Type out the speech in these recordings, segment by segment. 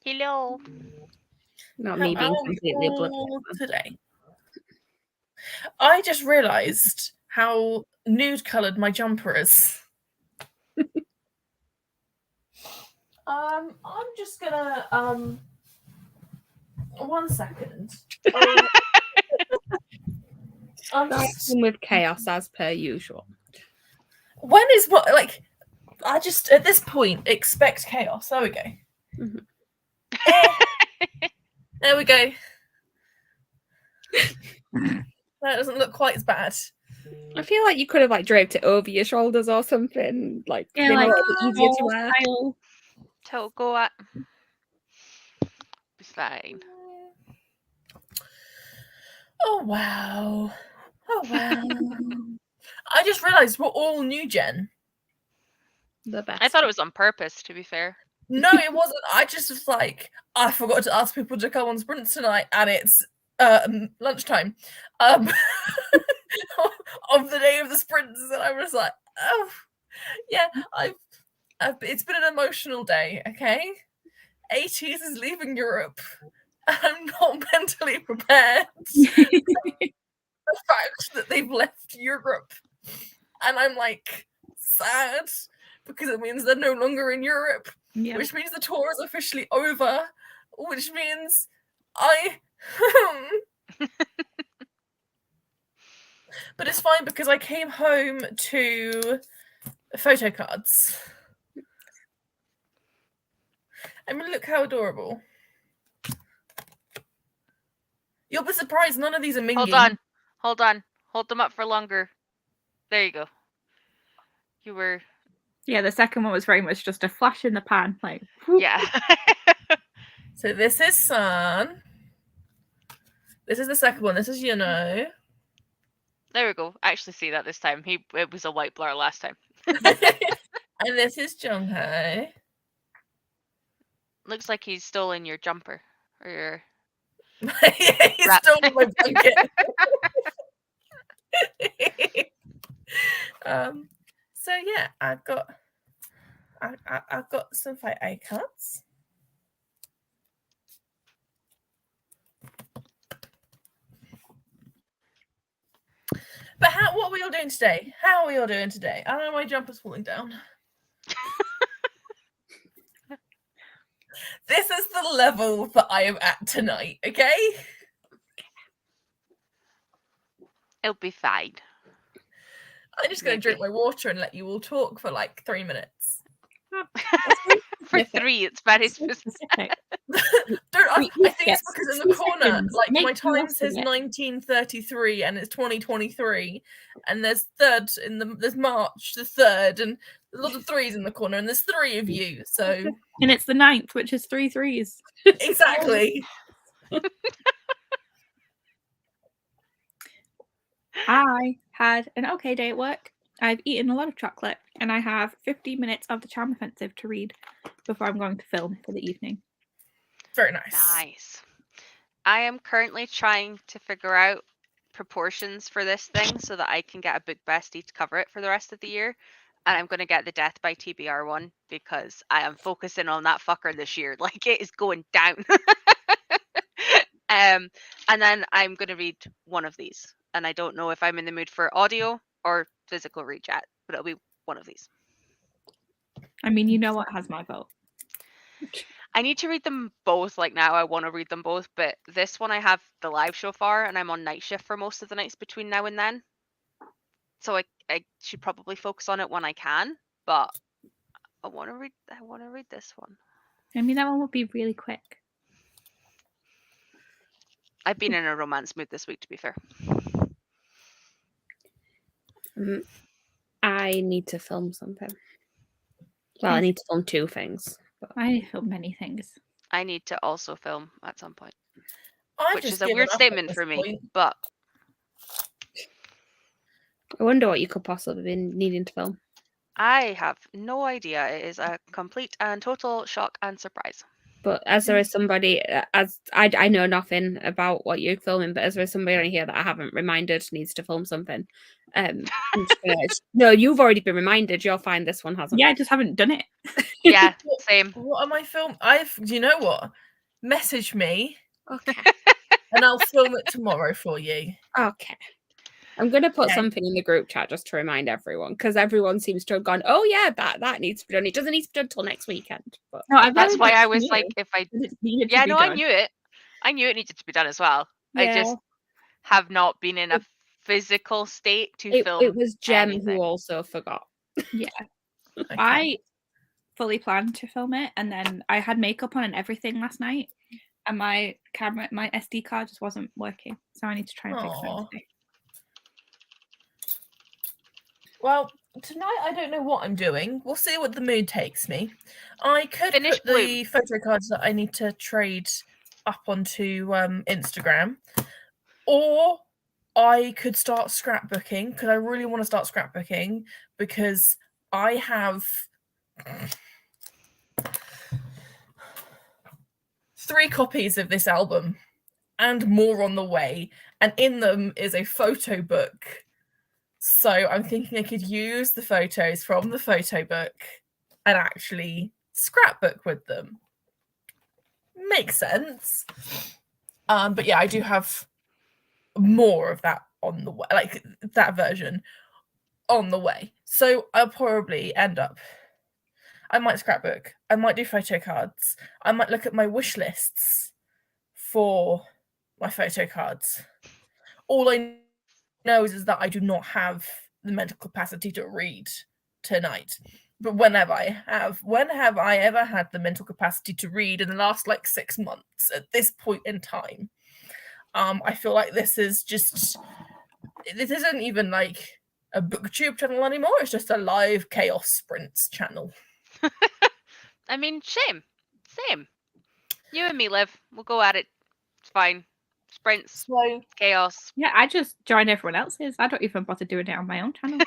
Hello. Not How me being are we completely oblivious. all today? I just realised how nude-coloured my jumper is. I'm just gonna 1 second. I'm just Starting with chaos as per usual. when is what like I just at this point expect chaos. There we go. Mhm. There we go. That doesn't look quite as bad. I feel like you could have like draped it over your shoulders or something, like Yeah, been like a little bit easier to wear. style. So go at. Be fine. Oh wow. Oh wow. I just realised we're all new gen. The best. I thought it was on purpose, to be fair. No, it wasn't. I just was like, I forgot to ask people to come on sprints tonight, and it's lunchtime of the day of the sprints, and I was like, oh, yeah, I've it's been an emotional day. Okay, 80s is leaving Europe. I'm not mentally prepared for the fact that they've left Europe, and I'm like sad because it means they're no longer in Europe. Yeah. Which means the tour is officially over, which means I... But it's fine because I came home to photo cards. I mean, look how adorable. You'll be surprised none of these are minging. Hold on. Hold them up for longer. There you go. You were... Yeah, the second one was very much just a flash in the pan. Like, whoop. Yeah. So this is Sun. This is the second one. This is Yuno. There we go. I actually see that this time. It was a white blur last time. And this is Jungho. Looks like he's stolen your jumper. Or your... Yeah, he Wrap. stole my blanket. So yeah, I've got some fight A cards. But what are we all doing today? How are we all doing today? I don't know, my jumper's falling down. This is the level that I am at tonight, okay? It'll be fine. I'm just going to drink my water and let you all talk for like 3 minutes. For 3, it's very specific. I think it's because in the corner, seconds. like Make my the time most of says it. 1933 and it's 2023, and there's there's March the 3rd, and a lot of 3s in the corner, and there's 3 of you, so And it's the 9th, which is 3 3s. exactly. I had an okay day at work. I've eaten a lot of chocolate, and I have 15 minutes of the Charm Offensive to read before I'm going to film for the evening. Very nice. Nice. I am currently trying to figure out proportions for this thing so that I can get a book bestie to cover it for the rest of the year. And I'm going to get the Death by TBR one because I am focusing on that fucker this year. Like, it is going down. And then I'm going to read one of these. And I don't know if I'm in the mood for audio or physical read yet, but it'll be one of these. I mean, you know what has my vote. I need to read them both. Like, now I want to read them both, but this one I have the live show for, and I'm on night shift for most of the nights between now and then. So I should probably focus on it when I can, but I want to read this one. I mean, that one would be really quick. I've been in a romance mood this week, to be fair. I need to film something. Well, I need to film 2 things. But... I film many things. I need to also film at some point, I've which just is a given weird up at statement this for me, point. but I wonder what you could possibly be needing to film. I have no idea. It is a complete and total shock and surprise. But as there is somebody, as I know nothing about what you're filming, but as there is somebody on here that I haven't reminded needs to film something, I'm just gonna, no, you've already been reminded. You're fine. This one hasn't. Yeah, I just haven't done it. Yeah, same. What am I film? Do you know what? Message me Okay. and I'll film it tomorrow for you. Okay. I'm gonna put Okay. something in the group chat just to remind everyone, because everyone seems to have gone, oh yeah, that needs to be done. It doesn't need to be done until next weekend. But No, I That's very why much I was knew like, if I that it needed yeah, to be no, I done. knew it. I knew it needed to be done as well. I yeah, just have not been in a physical state to film. it was Jem anything. who also forgot. Yeah, Okay. I fully planned to film it, and then I had makeup on and everything last night, and my SD card just wasn't working, so I need to try and fix Aw. that today. Well, tonight I don't know what I'm doing. We'll see what the mood takes me. I could Finish put the photo cards that I need to trade up onto Instagram, or I could start scrapbooking because I really want to start scrapbooking because I have 3 copies of this album and more on the way, and in them is a photo book. So I'm thinking I could use the photos from the photo book and actually scrapbook with them. Makes sense. But yeah, I do have more of that on the way, like that version on the way. So I'll probably end up, I might scrapbook, I might do photo cards, I might look at my wish lists for my photo cards. All I know is that I do not have the mental capacity to read tonight. But when have I ever had the mental capacity to read in the last like 6 months at this point in time? I feel like this isn't even like a booktube channel anymore. It's just a live chaos sprints channel. I mean, same. You and me, Liv. We'll go at it. It's fine. Sprints, So chaos. Yeah, I just join everyone else's. I don't even bother doing it on my own channel.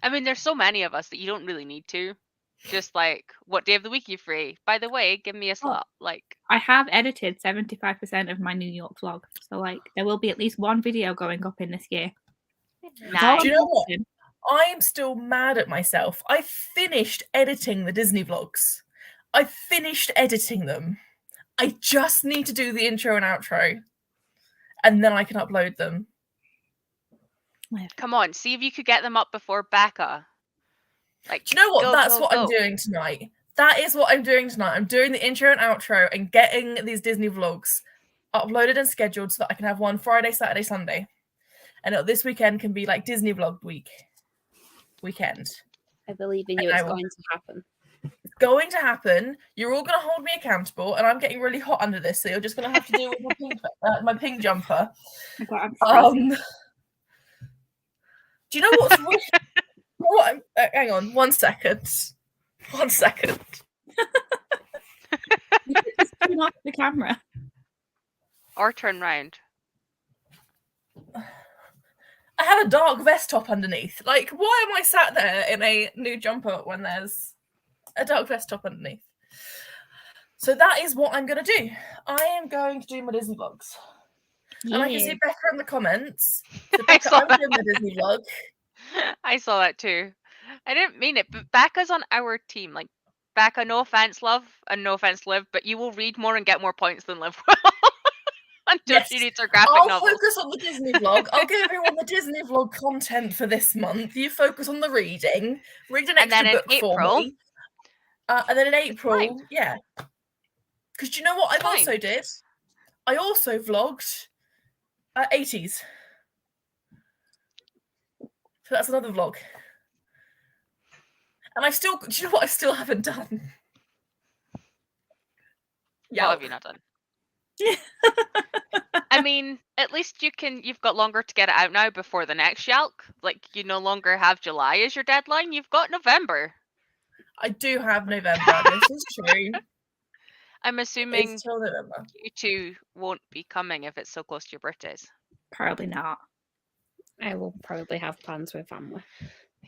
I mean, there's so many of us that you don't really need to. Just like, what day of the week are you free? By the way, give me a slot. Like, I have edited 75% of my New York vlog, so like there will be at least one video going up in this year. nice. do you know what? I'm still mad at myself. I finished editing the Disney vlogs. I finished editing them. I just need to do the intro and outro, and then I can upload them. Come on, see if you could get them up before Becca. Like, Do you know what? go, That's go, what I'm go. doing tonight. That is what I'm doing tonight. I'm doing the intro and outro and getting these Disney vlogs uploaded and scheduled so that I can have one Friday, Saturday, Sunday. And this weekend can be like Disney vlog weekend. I believe in you. And It's I will- going to happen. It's going to happen. You're all going to hold me accountable, and I'm getting really hot under this, so you're just going to have to deal with my pink jumper. I'm freezing. Do you know what's weird? Hang on, 1 second. 1 second. You could just turn off the camera. Or turn round. I have a dark vest top underneath. Like, why am I sat there in a new jumper when there's a dark vest top underneath? So that is what I'm going to do. I am going to do my Disney vlogs. And I can see Becca in the comments. So Becca, saw I'm doing my Disney vlog. I saw that too. I didn't mean it, but Becca's on our team. Like, Becca, no offense, love, and no offense, Liv, but you will read more and get more points than Liv will. Until she Yes. reads her graphic I'll novels. focus on the Disney vlog. I'll give everyone the Disney vlog content for this month. You focus on the reading. Read an And then extra in book for April- me. And then in April, fine. yeah. Because do you know what I Fine. also did? I also vlogged 80s. So that's another vlog. And do you know what I still haven't done? What have you not done? I mean, at least you've got longer to get it out now before the next Yalk. Like, you no longer have July as your deadline. You've got November. I do have November. This is true. I'm assuming It's till November. you two won't be coming if it's so close to your birthdays. Probably not. I will probably have plans with family.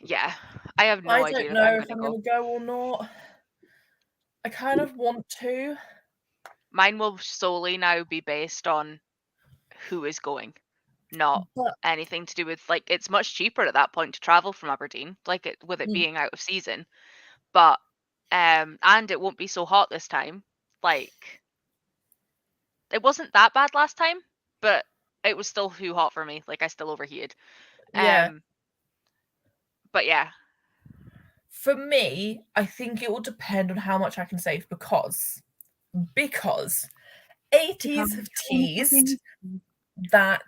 Yeah, I have no I idea don't if know I'm if going I'm to go. going to go or not. I kind of want to. Mine will solely now be based on who is going, not But anything to do with, like, it's much cheaper at that point to travel from Aberdeen, like, it with it Mm. being out of season. But and it won't be so hot this time. Like, it wasn't that bad last time, but it was still too hot for me. Like, I still overheated. yeah, But yeah, for me, I think it will depend on how much I can save because 80s have teased that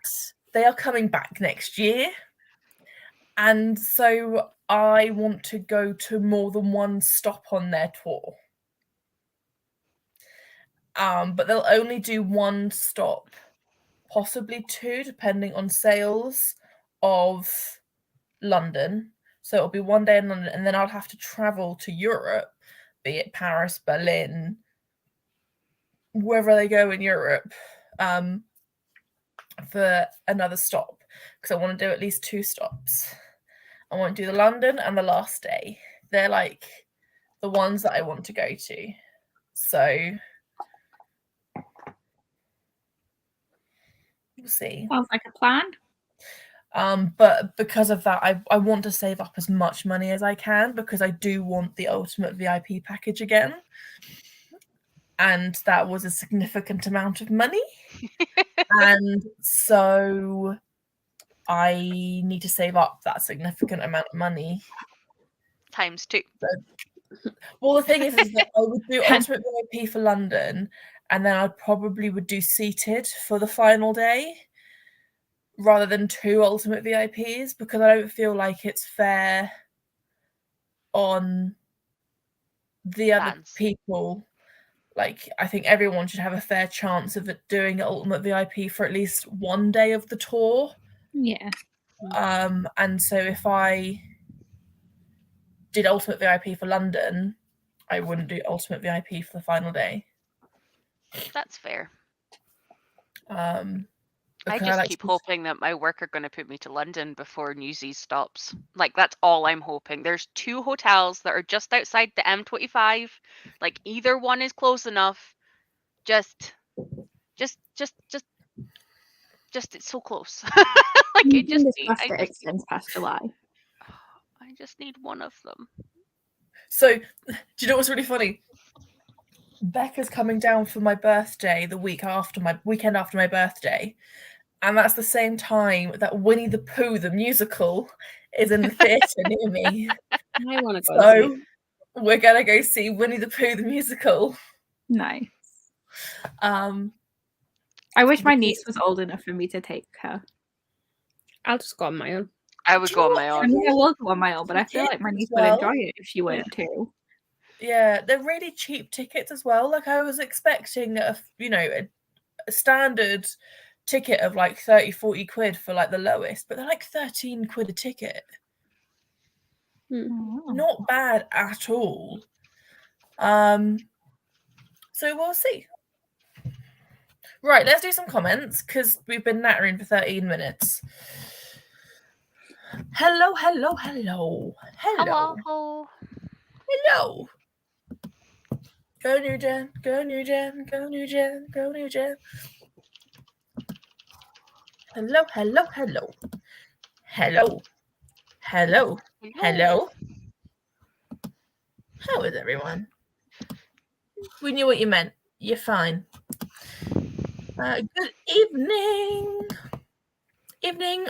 they are coming back next year. And so I want to go to more than one stop on their tour. But they'll only do one stop, possibly two, depending on sales of London. So it'll be one day in London, and then I'll have to travel to Europe, be it Paris, Berlin, wherever they go in Europe, for another stop, because I want to do at least 2 stops. I want to do the London and the last day. They're like the ones that I want to go to. So we'll see. Sounds like a plan. But because of that, I want to save up as much money as I can, because I do want the ultimate VIP package again. And that was a significant amount of money. And so I need to save up that significant amount of money. times 2. Well, the thing is that I would do ultimate VIP for London, and then I probably would do seated for the final day, rather than 2 ultimate VIPs, because I don't feel like it's fair on the other Fans. people. Like, I think everyone should have a fair chance of it doing ultimate VIP for at least one day of the tour. Yeah. And so if I did ultimate VIP for London, I wouldn't do ultimate VIP for the final day. That's fair. Um, I because just like keep to- hoping that my work are going to put me to London before Newsies stops. Like, that's all I'm hoping. There's 2 hotels that are just outside the M25. Like, either one is close enough. Just it's so close. Like, I just it extends past July. I just need one of them. So, do you know what's really funny? Becca's coming down for my birthday the weekend after my birthday, and that's the same time that Winnie the Pooh the musical is in the theatre near me. I want to go. See So we're gonna go see Winnie the Pooh the musical. Nice. Um, I wish my niece was old enough for me to take her. I'll just go on my own. I would Do you go know on what? my I own. mean, I will go on my own, but I feel like my niece would Well- enjoy it if she went too. Yeah, they're really cheap tickets as well. Like, I was expecting a standard ticket of like 30-40 quid for like the lowest, but they're like 13 quid a ticket. Oh. Not bad at all. So we'll see. Right, let's do some comments, because we've been nattering for 13 minutes. Hello. Go New Gen, go New Gen, go New Gen, go New Gen. Hello. How is everyone? We knew what you meant. You're fine. Good evening.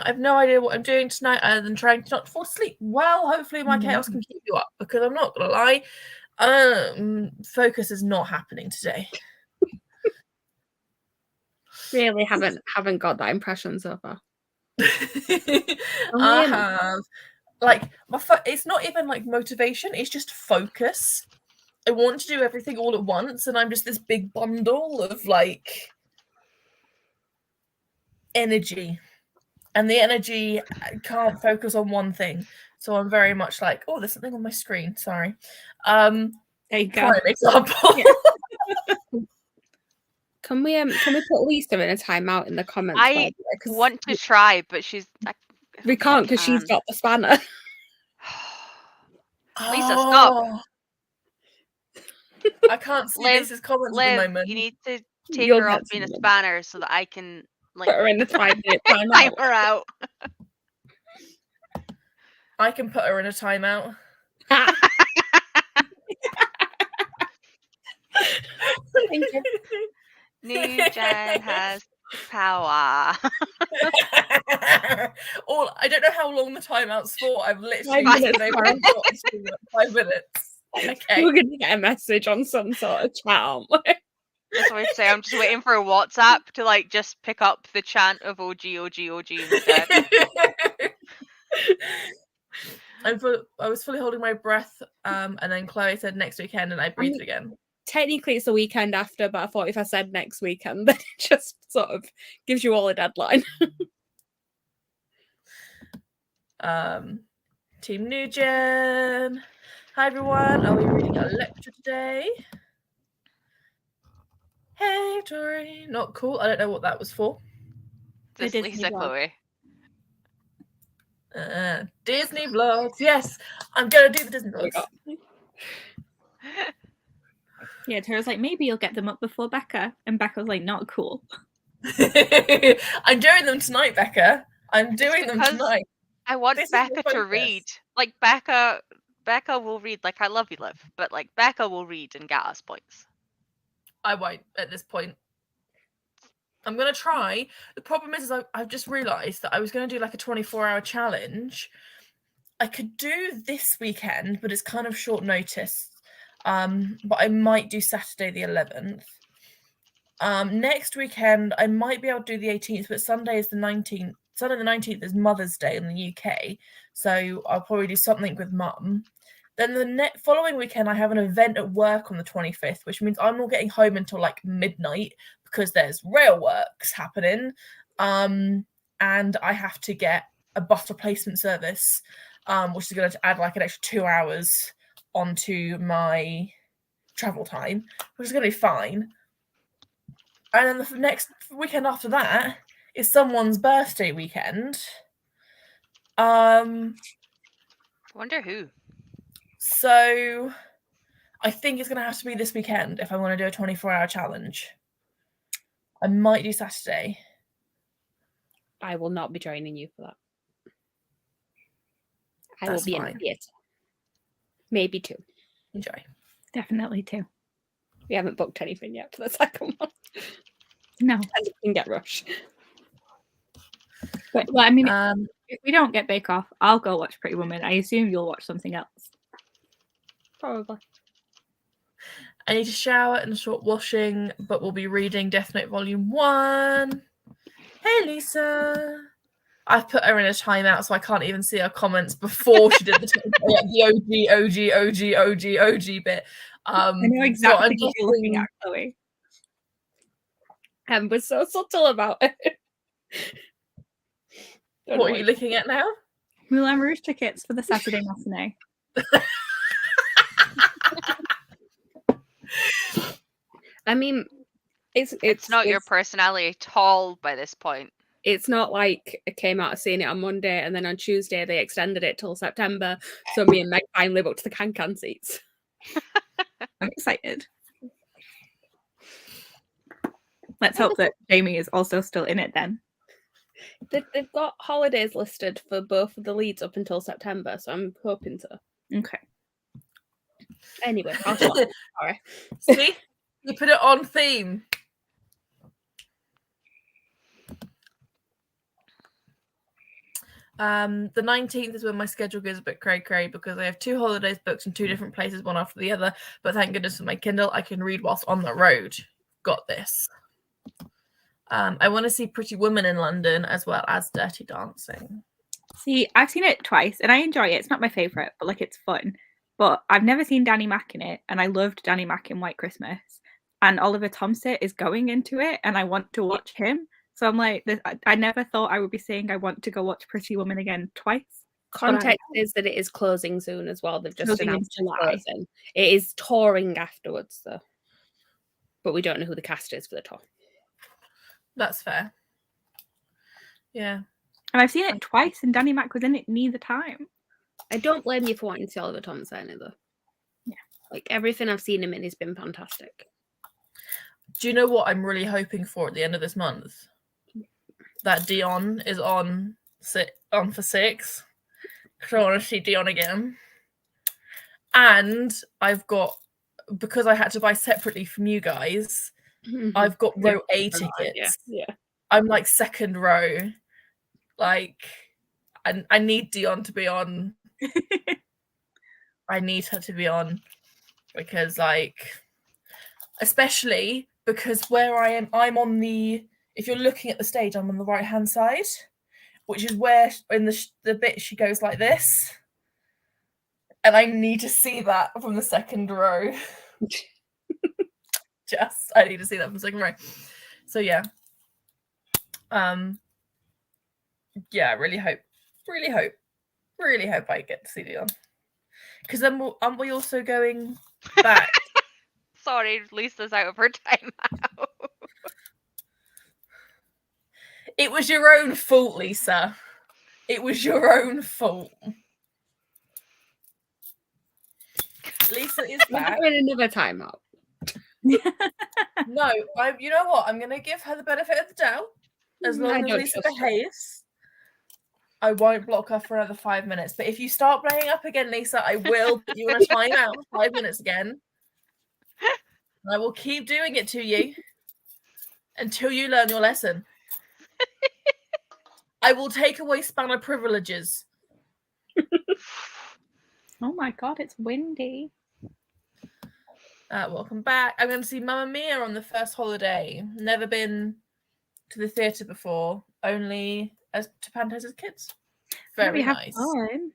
I've no idea what I'm doing tonight other than trying to not fall asleep. Well, hopefully my chaos can keep you up, because I'm not gonna lie, focus is not happening today. Really haven't got that impression so far. I have like it's not even like motivation, it's just focus. I want to do everything all at once, and I'm just this big bundle of like energy, and the energy can't focus on one thing. So I'm very much like, oh, there's something on my screen. Sorry. There you go. Prime example. Can we put Lisa in a timeout in the comments? I by the way? 'Cause want to try, but she's like, we can't because she's got the spanner. Lisa, stop. I can't see Liv, Lisa's comments at the Liv, moment. you need to take You'll her off get being a someone. spanner so that I can like Put her in the 5-minute time timeout. her out. I can put her in a timeout. Thank you. New Jen has power. I don't know how long the timeout's for. I've literally 5 just been minutes, able to watch for 5 minutes. Okay. We're going to get a message on some sort of chat, aren't we? That's what I say. I'm just waiting for a WhatsApp to like just pick up the chant of OG instead. I was fully holding my breath, and then Chloe said next weekend, and I breathed again. Technically, it's the weekend after, but I thought if I said next weekend, then it just sort of gives you all a deadline. Team Nugent. Hi everyone. Are we reading a lecture today? Hey Tori. Not cool. I don't know what that was for. This Disney Lisa vlog. Chloe. Disney vlogs. Yes, I'm gonna do the Disney vlogs. Yeah, Tara's like, maybe you'll get them up before Becca. And Becca's like, not cool. I'm doing them tonight, Becca. I'm doing them because tonight. I want This is my Becca to focus. read. Like Becca will read. Like I love you, Liv, but like Becca will read and get us points. I won't at this point. I'm gonna try. The problem is I've just realised that I was gonna do like a 24-hour challenge. I could do this weekend, but it's kind of short notice. But I might do Saturday the 11th. Next weekend I might be able to do the 18th, but Sunday is the 19th. Sunday the 19th is Mother's Day in the UK, so I'll probably do something with Mum. Then the following weekend I have an event at work on the 25th, which means I'm not getting home until like midnight because there's rail works happening, and I have to get a bus replacement service, which is going to add like an extra 2 hours onto my travel time, which is going to be fine. And then the next weekend after that is someone's birthday weekend. Wonder who. So I think it's going to have to be this weekend if I want to do a 24-hour challenge. I might do Saturday. I will not be joining you for that. I That's will be in fine. the theatre. Maybe 2. Enjoy. Definitely too. We haven't booked anything yet for the second one. No. And it can get rushed. But, well, I mean, Um, if we don't get Bake Off, I'll go watch Pretty Woman. I assume you'll watch something else. Probably. I need to shower and short washing, but we'll be reading Death Note Volume 1. Hey, Lisa. I've put her in a timeout, so I can't even see her comments before she did the OG bit. I know exactly I'm what you're looking at, Chloe. And we're so subtle about it. What are you looking at now? Moulin Rouge tickets for the Saturday matinee. I mean, It's not your personality at all by this point. It's not like I came out of seeing it on Monday and then on Tuesday they extended it till September. So me and Meg finally booked the can seats. I'm excited. Let's hope that Jamie is also still in it then. They've got holidays listed for both of the leads up until September, so I'm hoping so. Okay. Anyway, I'll stop. Sorry. See? You put it on theme. The 19th is when my schedule goes a bit cray-cray because I have 2 holidays booked in 2 different places, one after the other. But thank goodness for my Kindle, I can read whilst on the road. Got this. I want to see Pretty Woman in London as well as Dirty Dancing. See, I've seen it twice and I enjoy it. It's not my favourite, but like it's fun. But I've never seen Danny Mac in it, and I loved Danny Mac in White Christmas. And Oliver Tomsett is going into it, and I want to watch him. So I'm like, I never thought I would be saying I want to go watch Pretty Woman again twice. Context is that it is closing soon as well. They've just Closing in announced it's July. closing. It is touring afterwards, though. But we don't know who the cast is for the tour. That's fair. Yeah. And I've seen it twice, and Danny Mac was in it neither time. I don't blame you for wanting to see Oliver Tomsett either. Yeah. Like everything I've seen him in has been fantastic. Do you know what I'm really hoping for at the end of this month? That Dion is on for 6. Because I want to see Dion again. And I've got, because I had to buy separately from you guys, I've got row A tickets. Yeah. I'm like second row. Like, I need Dion to be on. I need her to be on because, like, especially because where I am, I'm on the. If you're looking at the stage, I'm on the right hand side, which is where in the bit she goes like this, and I need to see that from the second row. I need to see that from the second row. So yeah, yeah, really hope I get to see Dion. Because then aren't we also going back? Sorry, Lisa's out of her time now. It was your own fault, Lisa. It was your own fault. Lisa is back. We're having another timeout. No, you know what? I'm going to give her the benefit of the doubt. As long as Lisa behaves, I won't block her for another 5 minutes. But if you start playing up again, Lisa, I will put you on a timeout for 5 minutes again. I will keep doing it to you until you learn your lesson. I will take away spanner privileges. Oh my god, it's windy. Welcome back. I'm going to see Mamma Mia on the first holiday. Never been to the theatre before. Only to Pantos as kids. Very nice. Fun.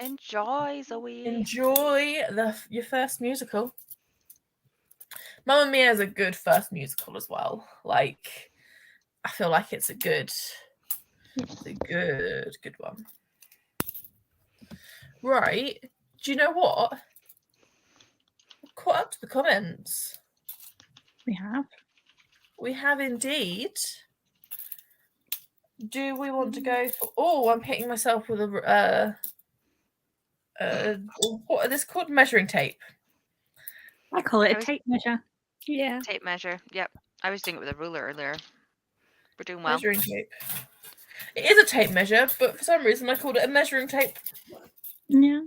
Enjoy, Zoe. Enjoy your first musical. Mamma Mia is a good first musical as well. Like, I feel like it's a good one. Right. Do you know what? I've caught up to the comments. We have. We have indeed. Do we want to go for... Oh, I'm hitting myself with a... what are this called? Measuring tape. I call it a tape measure. Yeah. Tape measure. Yep. I was doing it with a ruler earlier. We're doing well. Measuring tape. It is a tape measure, but for some reason I called it a measuring tape. Yeah.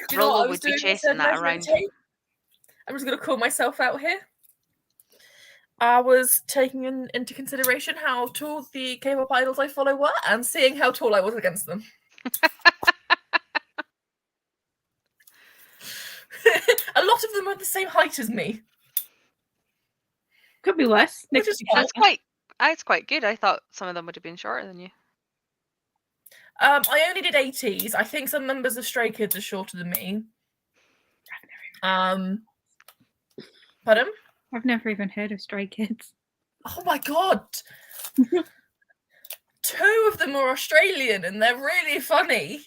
Do you know what I Rollo was would be doing chasing instead of that measuring around. tape? I'm just going to call myself out here. I was taking into consideration how tall the K-pop idols I follow were and seeing how tall I was against them. A lot of them are the same height as me. Could be worse. Which is That's quite good. I thought some of them would have been shorter than you. I only did 80s. I think some members of Stray Kids are shorter than me. Pardon? I've never even heard of Stray Kids. Oh my god! 2 of them are Australian and they're really funny.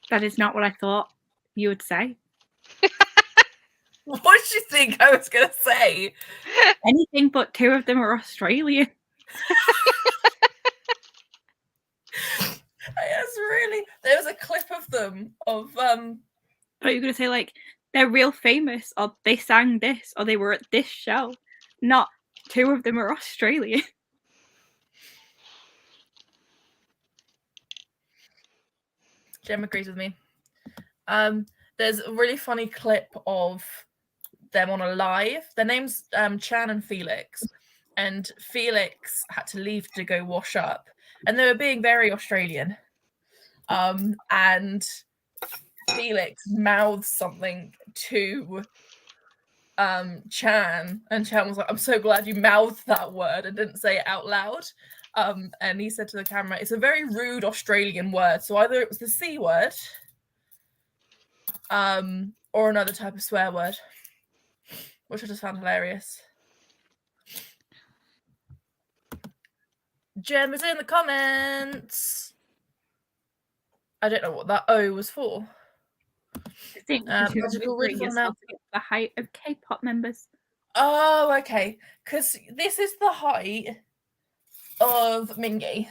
That is not what I thought you would say. What did you think I was going to say? Anything but 2 of them are Australian. Yes, really. There was a clip of them of I thought you were going to say, like, they're real famous, or they sang this, or they were at this show. Not 2 of them are Australian. Jem agrees with me. There's a really funny clip of them on a live. Their name's Chan and Felix. And Felix had to leave to go wash up. And they were being very Australian. And Felix mouthed something to Chan. And Chan was like, I'm so glad you mouthed that word and didn't say it out loud. And he said to the camera, it's a very rude Australian word. So either it was the C word or another type of swear word, which I just found hilarious. Jem is in the comments. I don't know what that O was for. I think Magical Riddle now. the height of K-pop members. Oh, okay. Because this is the height of Mingy.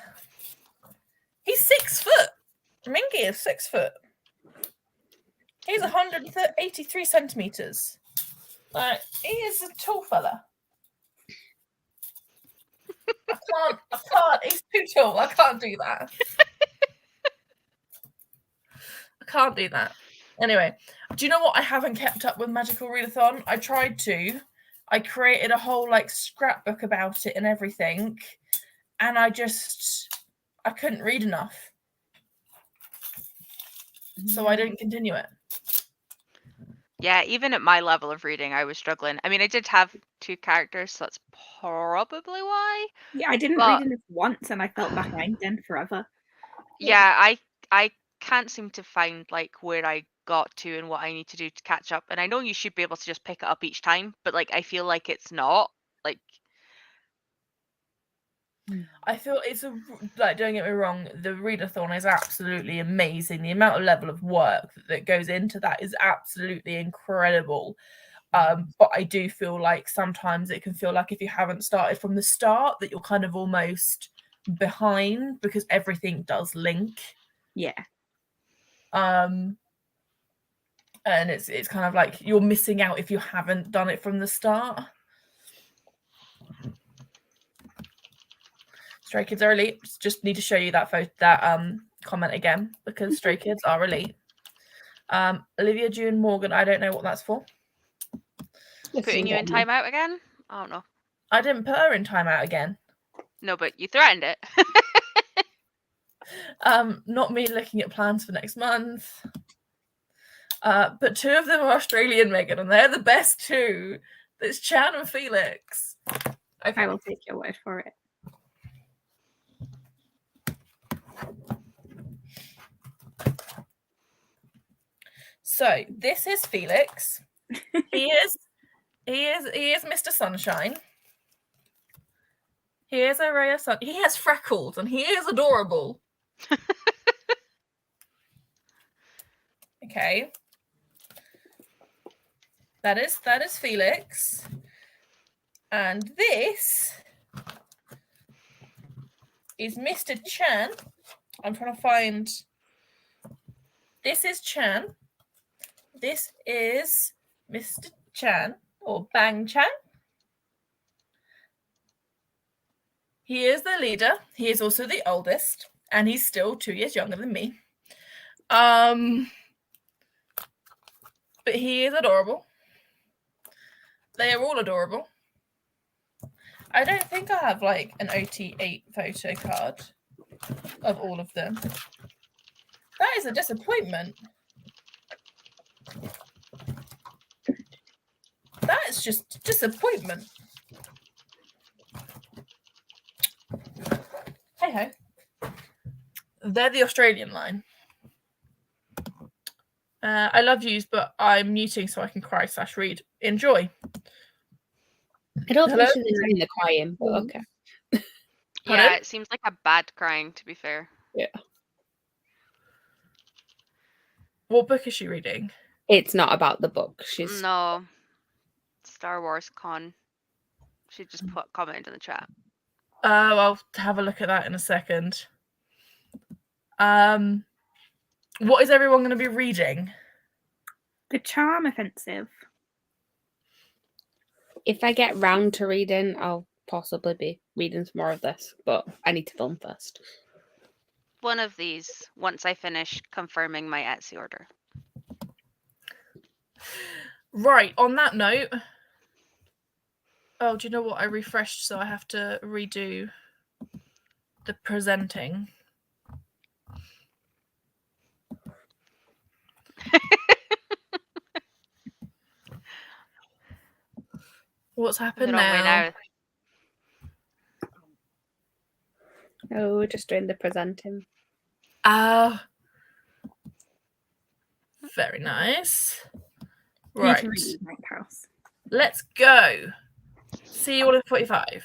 He's 6 foot. Mingy is 6 foot. He's 183 centimeters. He is a tall fella. I can't. He's too tall. I can't do that. I can't do that. Anyway, do you know what? I haven't kept up with Magical Readathon. I tried to. I created a whole like scrapbook about it and everything, and I couldn't read enough, so I didn't continue it. Yeah, even at my level of reading, I was struggling. I mean, I did have 2 characters, so that's probably why. Yeah, I didn't But read enough once and I felt behind then forever. yeah, I can't seem to find like where I got to and what I need to do to catch up. And I know you should be able to just pick it up each time, but like I feel like it's not. Like I feel it's like, don't get me wrong, the readathon is absolutely amazing. The amount of level of work that goes into that is absolutely incredible. But I do feel like sometimes it can feel like if you haven't started from the start that you're kind of almost behind because everything does link. Yeah. And it's kind of like you're missing out if you haven't done it from the start. Stray Kids are elite. Just need to show you that comment again because Stray Kids are elite. Olivia June Morgan, I don't know what that's for. putting you in timeout again? I don't know. I didn't put her in timeout again. No, but you threatened it. Not me looking at plans for next month. But 2 of them are Australian, Megan, and they're the best 2. There's Chan and Felix. Okay. I will take your word for it. So this is Felix. He is Mr. Sunshine. He is a ray of sun. He has freckles and he is adorable. Okay. That is Felix. And this is Mr. Chan. I'm trying to find. This is Chan. This is Mr. Chan or Bang Chan. He is the leader. He is also the oldest, and he's still 2 years younger than me. But he is adorable. They are all adorable. I don't think I have like an OT8 photo card of all of them. That is a disappointment. That is just disappointment. Hey ho. They're the Australian line. I love yous, but I'm muting so I can cry / read. Enjoy. I don't Hello? think she's enjoying the crying, but okay. Yeah, Pardon? it seems like a bad crying, to be fair. Yeah. What book is she reading? It's not about the book. She's No. Star Wars Con. She just put comment in the chat. Oh, I'll have a look at that in a second. What is everyone going to be reading? The Charm Offensive. if I get round to reading, I'll possibly be reading some more of this, but I need to film first. One of these once I finish confirming my Etsy order. Right, on that note. Oh, do you know what? I refreshed, so I have to redo the presenting. What's happened The wrong way now? Oh, we're just doing the presenting. Ah, very nice. Need Right, to read Ninth House. let's go. See you all in 45.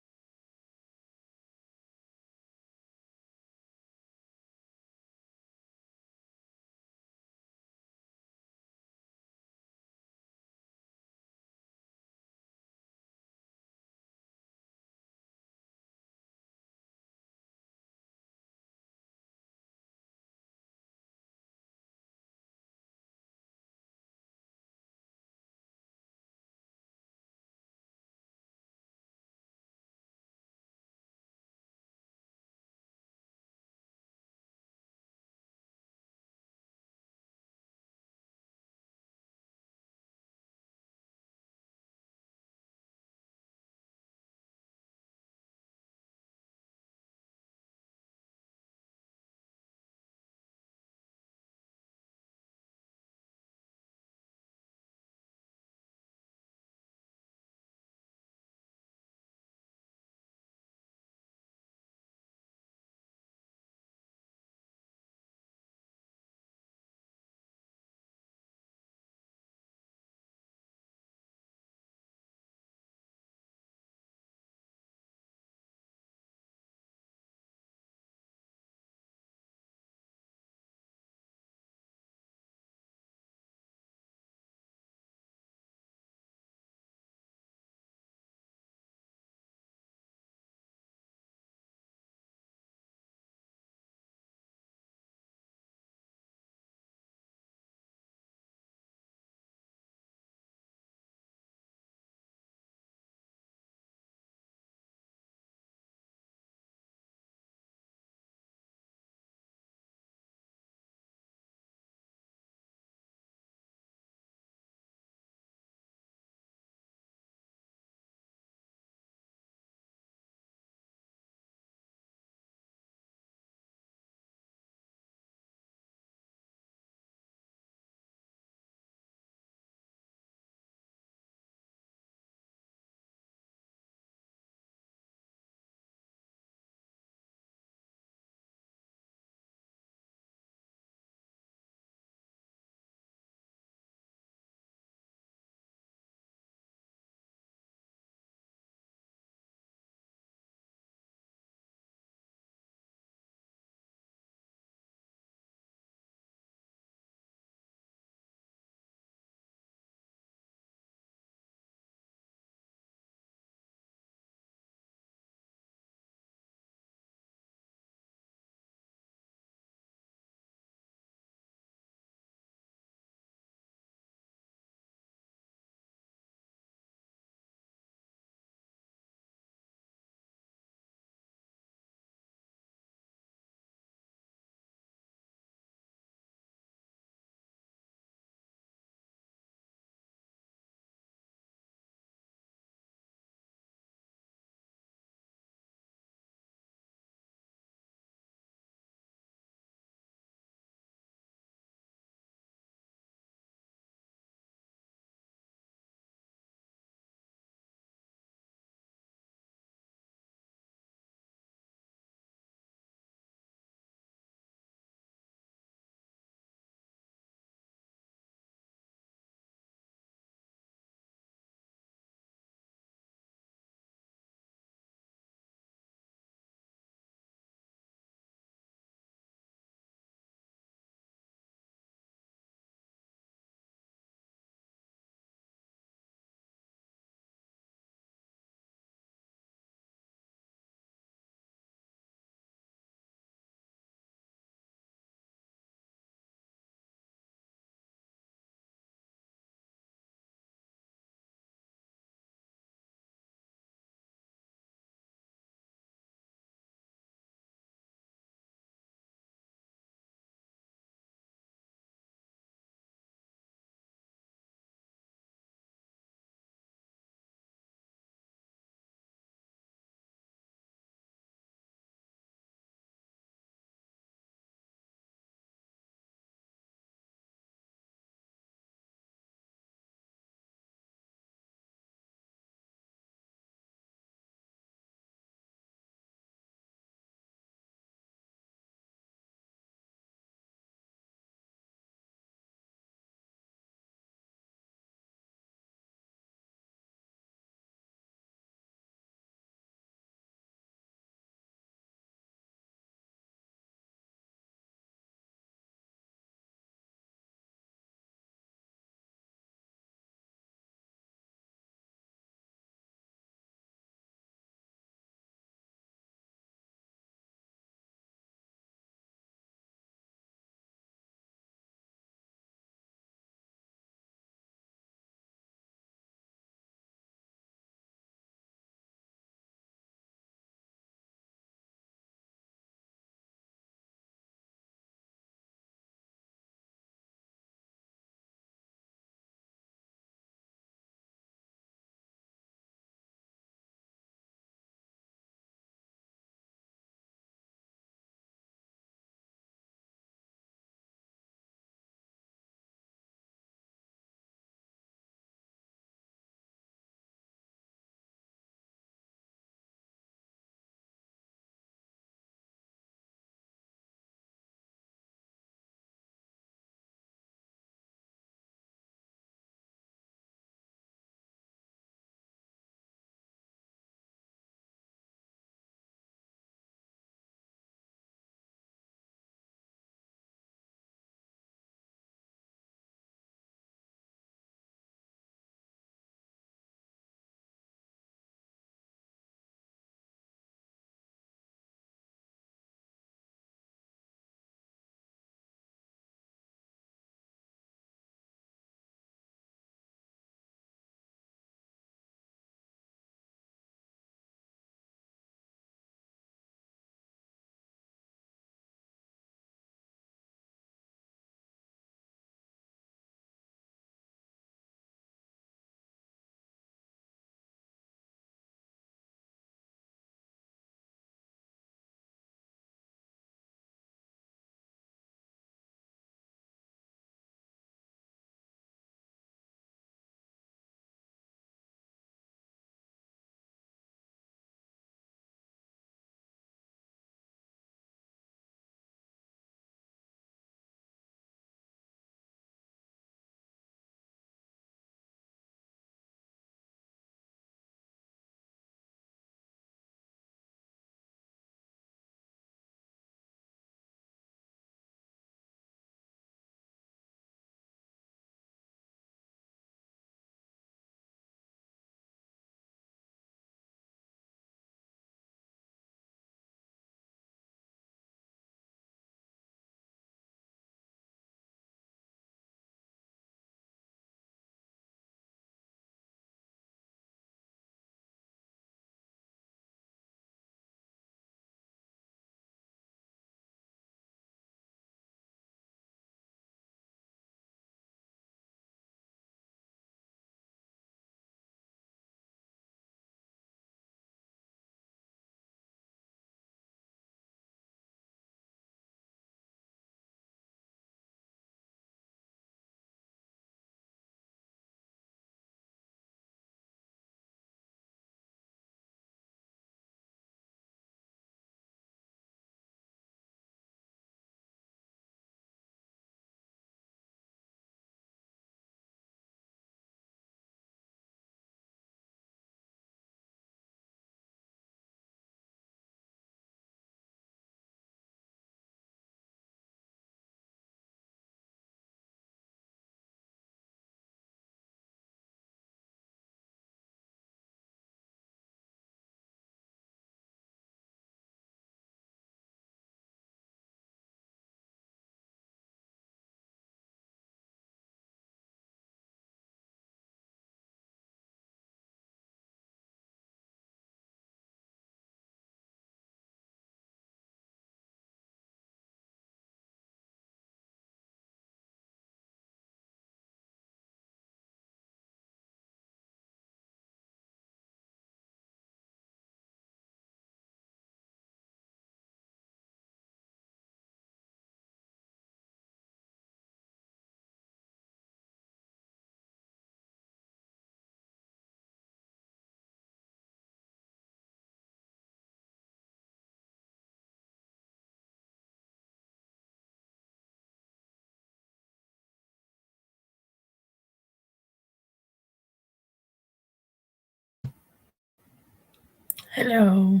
Hello.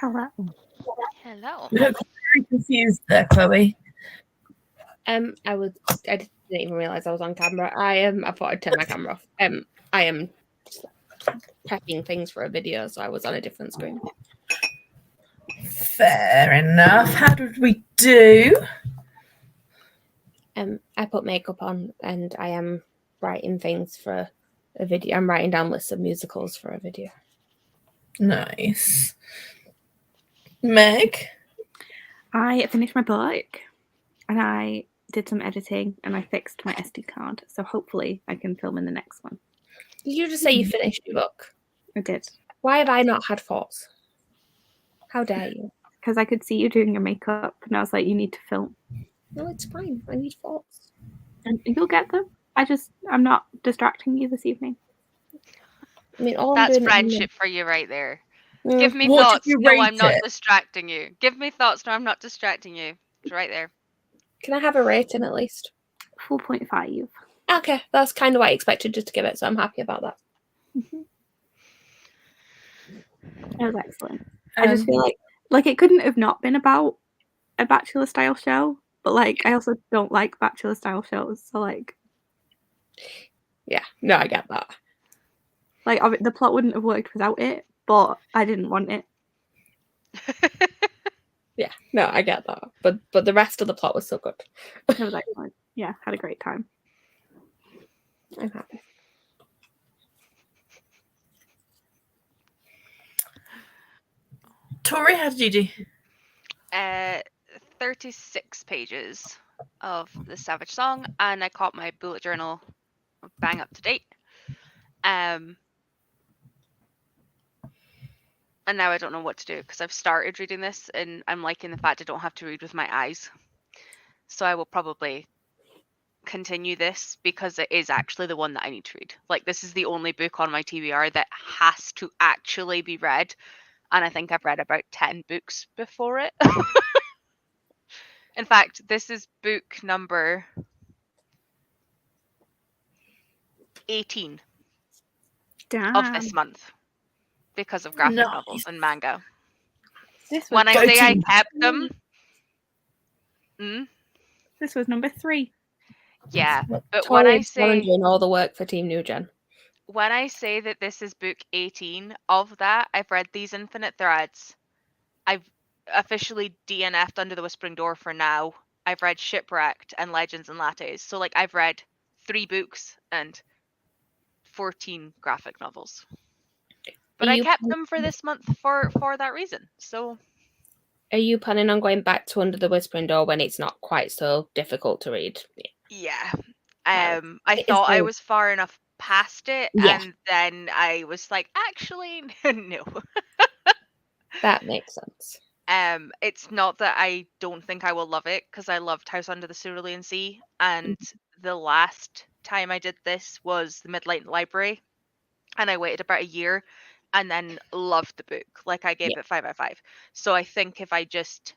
Hello. Hello. You look very confused there, Chloe. I didn't even realize I was on camera. I thought I'd turn my camera off. I am prepping things for a video, so I was on a different screen. Fair enough. How did we do? I put makeup on and I am writing things for a video. I'm writing down lists of musicals for a video. Nice. Meg? I finished my book and I did some editing and I fixed my SD card. So hopefully I can film in the next one. Did you just say you finished your book? I did. Why have I not had thoughts? How dare you? Because I could see you doing your makeup and I was like, you need to film. No, it's fine. I need thoughts. And you'll get them. I'm not distracting you this evening. I mean, all That's I'm doing friendship for you right there. Mm. Give me What did thoughts. you No, rate I'm not it? distracting you. Give me thoughts. No, I'm not distracting you. It's right there. Can I have a rating at least? 4.5. Okay, that's kind of what I expected you to give it, so I'm happy about that. That was excellent. I just feel like it couldn't have not been about a Bachelor style show, but like I also don't like Bachelor style shows, so like Yeah, no, I get that. the plot wouldn't have worked without it, but I didn't want it. Yeah, no, I get that. But the rest of the plot was so good. It was excellent. Yeah, had a great time. I'm happy. Tori, how did you do? 36 pages of the Savage Song, and I caught my bullet journal bang up to date. And now I don't know what to do because I've started reading this and I'm liking the fact I don't have to read with my eyes. So I will probably continue this because it is actually the one that I need to read. Like, this is the only book on my TBR that has to actually be read. And I think I've read about 10 books before it. In fact, this is book number 18 Damn. of this month because of graphic Nice. novels and manga. This was When I Go say I team. kept them, this was number 3. yeah. But Tori when I and say Lauren doing all the work for Team New Gen. that this is book 18 of that, I've read These Infinite Threads. I've officially DNF'd Under the Whispering Door for now. I've read Shipwrecked and Legends and Lattes. So like I've read 3 books and 14 graphic novels. But Are I you kept them for this month for that reason. So Are you planning on going back to Under the Whispering Door when it's not quite so difficult to read? yeah. Well, I it is thought I very- was far enough past it, Yeah. and then I was like, actually, no. That makes sense. It's not that I don't think I will love it, because I loved House Under the Cerulean Sea, and the last time I did this was the Midnight Library, and I waited about a year, and then loved the book. Like, I gave it 5 out of 5. So I think if I just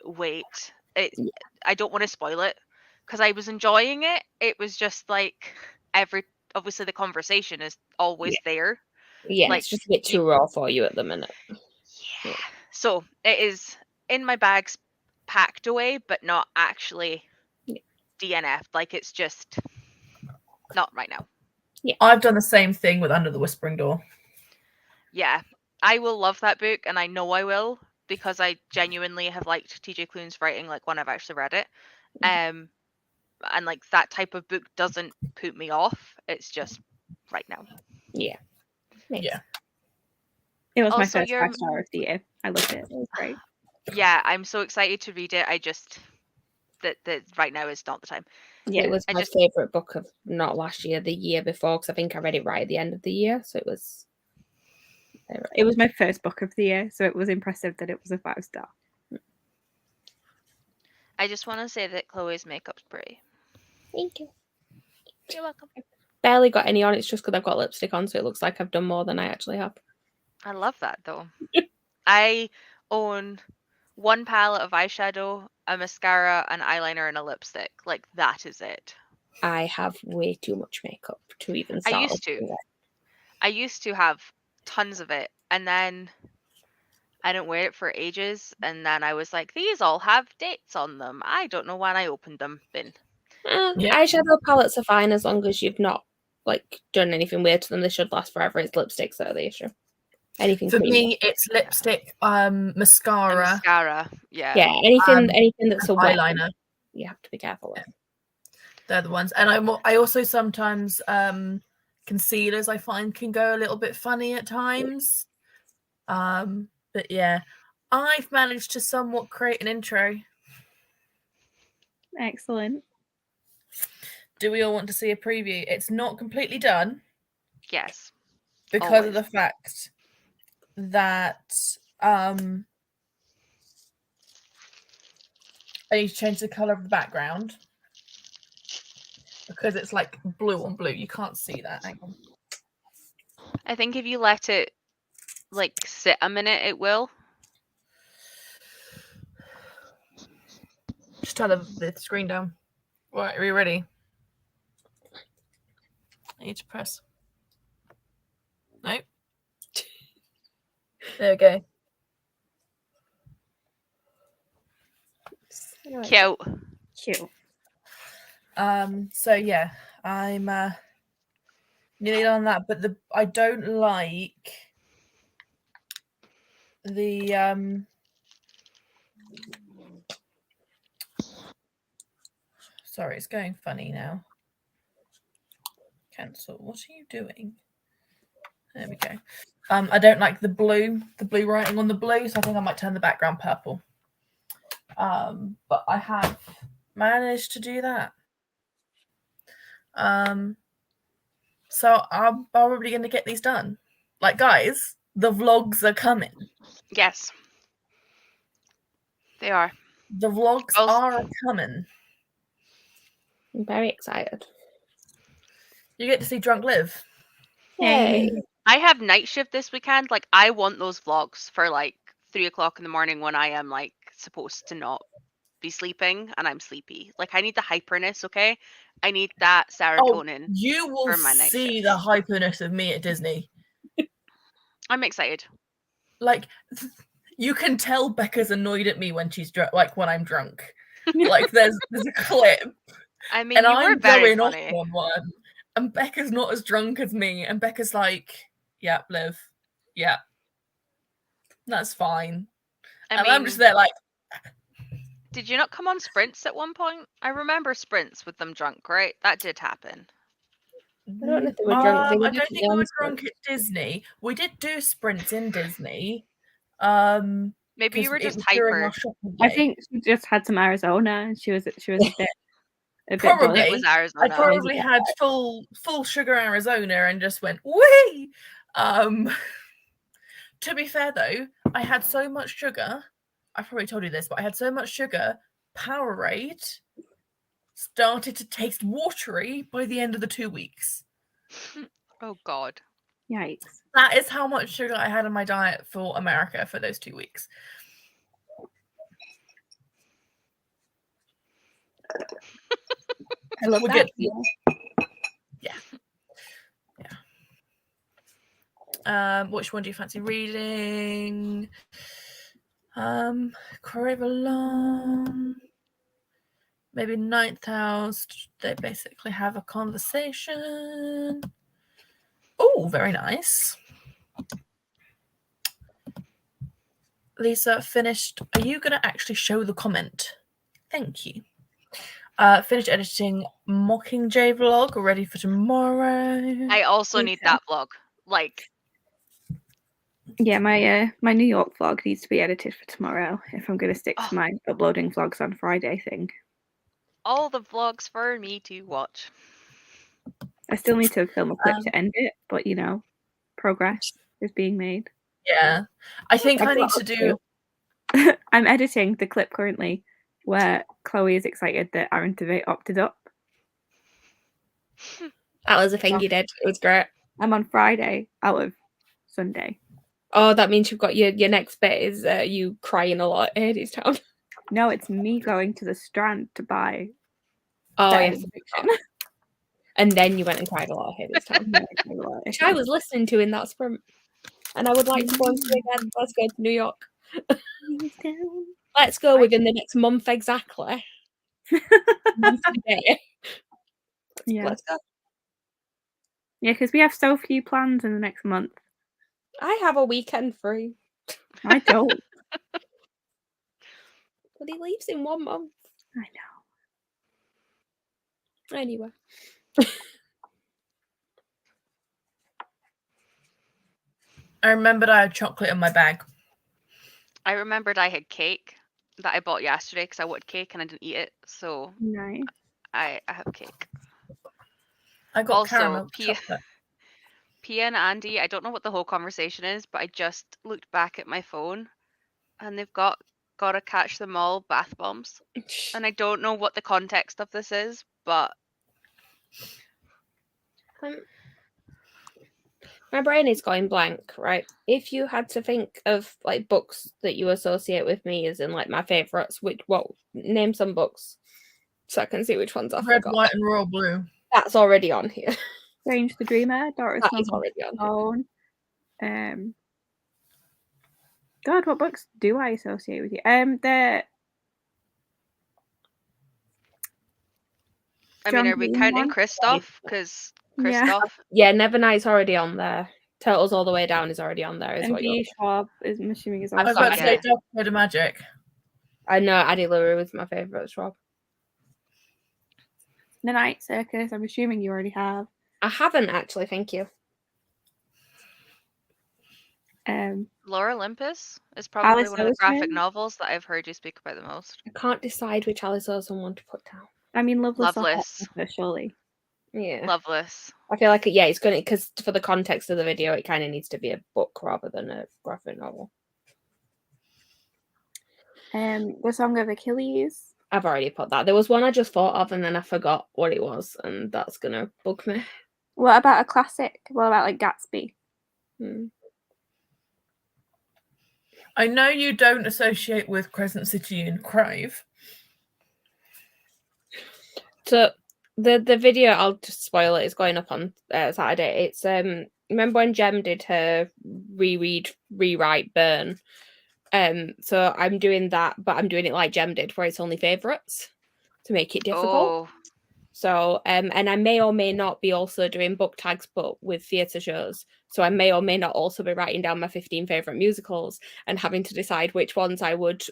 wait, I don't want to spoil it, because I was enjoying it. It was just like obviously the conversation is always there. Yeah, Like, it's just a bit too raw for you at the minute. Yeah. So it is in my bags, packed away, but not actually DNF'd. Like, it's just not right now. I've done the same thing with Under the Whispering Door. Yeah, I will love that book, and I know I will, because I genuinely have liked TJ Klune's writing, like, when I've actually read it. And like, that type of book doesn't put me off. It's just right now. Yeah. Yeah. It was my Also, first you're- 5-star of the year. I loved it. It was great. Yeah, I'm so excited to read it. I just that right now is not the time. Yeah. It was I my just- favourite book of not last year, the year before, because I think I read it right at the end of the year. So it was. It was my first book of the year, so it was impressive that it was a 5-star. I just want to say that Chloe's makeup's pretty. Thank you. You're welcome. Barely got any on. It's just because I've got lipstick on, so it looks like I've done more than I actually have. I love that though. I own 1 palette of eyeshadow, a mascara, an eyeliner, and a lipstick. Like, that is it. I have way too much makeup to even I start. used to. looking at. I used to have tons of it, and then I didn't wear it for ages, and then I was like, these all have dates on them. I don't know when I opened them. Bin. Yeah. Eyeshadow palettes are fine as long as you've not like done anything weird to them. They should last forever. It's lipsticks that are the issue. Anything For creamy. me, it's lipstick, And mascara, mascara. Yeah. Yeah, anything that's a wet, eyeliner. you have to be careful with. They're the ones. And I also sometimes concealers I find can go a little bit funny at times. But yeah, I've managed to somewhat create an intro. Excellent. Do we all want to see a preview? It's not completely done Yes. because of Always. the fact that I need to change the color of the background because it's like blue on blue. You can't see that. Hang on. I think if you let it like sit a minute, it will. Just turn the screen down. Right, are you ready? I need to press. Nope. There we go. Cute. Cute. So yeah, I'm nearly on that, but I don't like the sorry, it's going funny now. Cancel. What are you doing? There we go. I don't like the blue writing on the blue, so I think I might turn the background purple. But I have managed to do that. So I'm probably going to get these done. Like, guys, the vlogs are coming. Yes. They are. The vlogs Also- are coming. I'm very excited. You get to see Drunk Live. Yay! I have night shift this weekend. Like, I want those vlogs for like 3 o'clock in the morning when I am like supposed to not be sleeping and I'm sleepy. Like, I need the hyperness, okay? I need that serotonin. You will for my night see shift. the hyperness of me at Disney. I'm excited. Like, you can tell Becca's annoyed at me when she's like when I'm drunk. Like, there's a clip, I mean, and you were I'm very going off funny. on one, and Becca's not as drunk as me, and Becca's like, "Yep, Liv, yeah, that's fine," I and mean, I'm just there like, did you not come on sprints at one point? I remember sprints with them drunk, right? That did happen. I don't know if they were drunk. They were I don't definitely think we on were sprints. drunk at Disney. We did do sprints in Disney. Maybe you 'Cause were it just was during hyper. our shopping I day. think she just had some Arizona and she was a bit Probably. buzzed. It was I Arizona. probably had full sugar Arizona and just went wee. To be fair though, I had so much sugar. I probably told you this, but I had so much sugar. Powerade started to taste watery by the end of the 2 weeks. Oh God. Yikes. That is how much sugar I had in my diet for America for those 2 weeks. I love We're that. good. Which one do you fancy reading? Corrivelon. Maybe Ninth House. They basically have a conversation. Oh, very nice. Lisa finished. Are you going to actually show the comment? Thank you. Finished editing Mockingjay vlog, ready for tomorrow. I also need that vlog. Like, Yeah, my New York vlog needs to be edited for tomorrow if I'm going to stick Oh. to my uploading vlogs on Friday thing. all the vlogs for me to watch. I still need to film a clip to end it, but you know, progress is being made. Yeah, I think I've I need got to do. I'm editing the clip currently where Chloe is excited that Aaron Tveit opted up. That was a thing you did. It was great. I'm on Friday out of Sunday. Oh, that means you've got your next bit is you crying a lot at Hadestown. No, it's me going to the Strand to buy Oh, that yes. fiction. And then you went and cried a lot of Hades Town, which I was listening to in that sprint. And I would like to go and see again. Let's go to New York. Let's go within the next month exactly. Month today. Yeah. Let's go. Yeah, because we have so few plans in the next month. I have a weekend free. I don't. But he leaves in 1 month. I know. Anyway. I remembered I had chocolate in my bag. I remembered I had cake that I bought yesterday because I wanted cake and I didn't eat it. So Nice. I have cake. I got Also, caramel chocolate. Pia and Andy, I don't know what the whole conversation is, but I just looked back at my phone and they've got Gotta Catch Them All bath bombs. And I don't know what the context of this is, but My brain is going blank, right? If you had to think of like books that you associate with me as in like my favourites, name some books so I can see which ones I Red, forgot. white, and royal blue. That's already on here. Strange the Dreamer, Doris That is already on here. Own. God, what books do I associate with you? The I mean, John are we Green counting one? Christoph? Because Yeah. Christoph, Yeah, Nevernight's already on there. Turtles All the Way Down is already on there as And well. V. Schwab is, I'm assuming, is I've I was also about to got say it. Dark Side of Magic. I know Addie LaRue was my favourite as well. The Night Circus. I'm assuming you already have. I haven't actually, thank you. Laura Olympus is probably Alice one of the graphic Oseman? novels that I've heard you speak about the most. I can't decide which Alice Oseman one to put down. I mean, Loveless. or Loveless. Hot, surely. Yeah. Loveless. I feel like, yeah, it's going to, because for the context of the video, it kind of needs to be a book rather than a graphic novel. The Song of Achilles. I've already put that. There was one I just thought of and then I forgot what it was, and that's going to bug me. What about a classic? What about like Gatsby? I know you don't associate with Crescent City and Crave. So the video, I'll just spoil it, it's going up on Saturday. It's remember when Jem did her reread, rewrite, burn? So I'm doing that, but I'm doing it like Jem did, where it's only favourites to make it difficult. Oh, So and I may or may not be also doing book tags, but with theatre shows. So I may or may not also be writing down my 15 favourite musicals and having to decide which one I would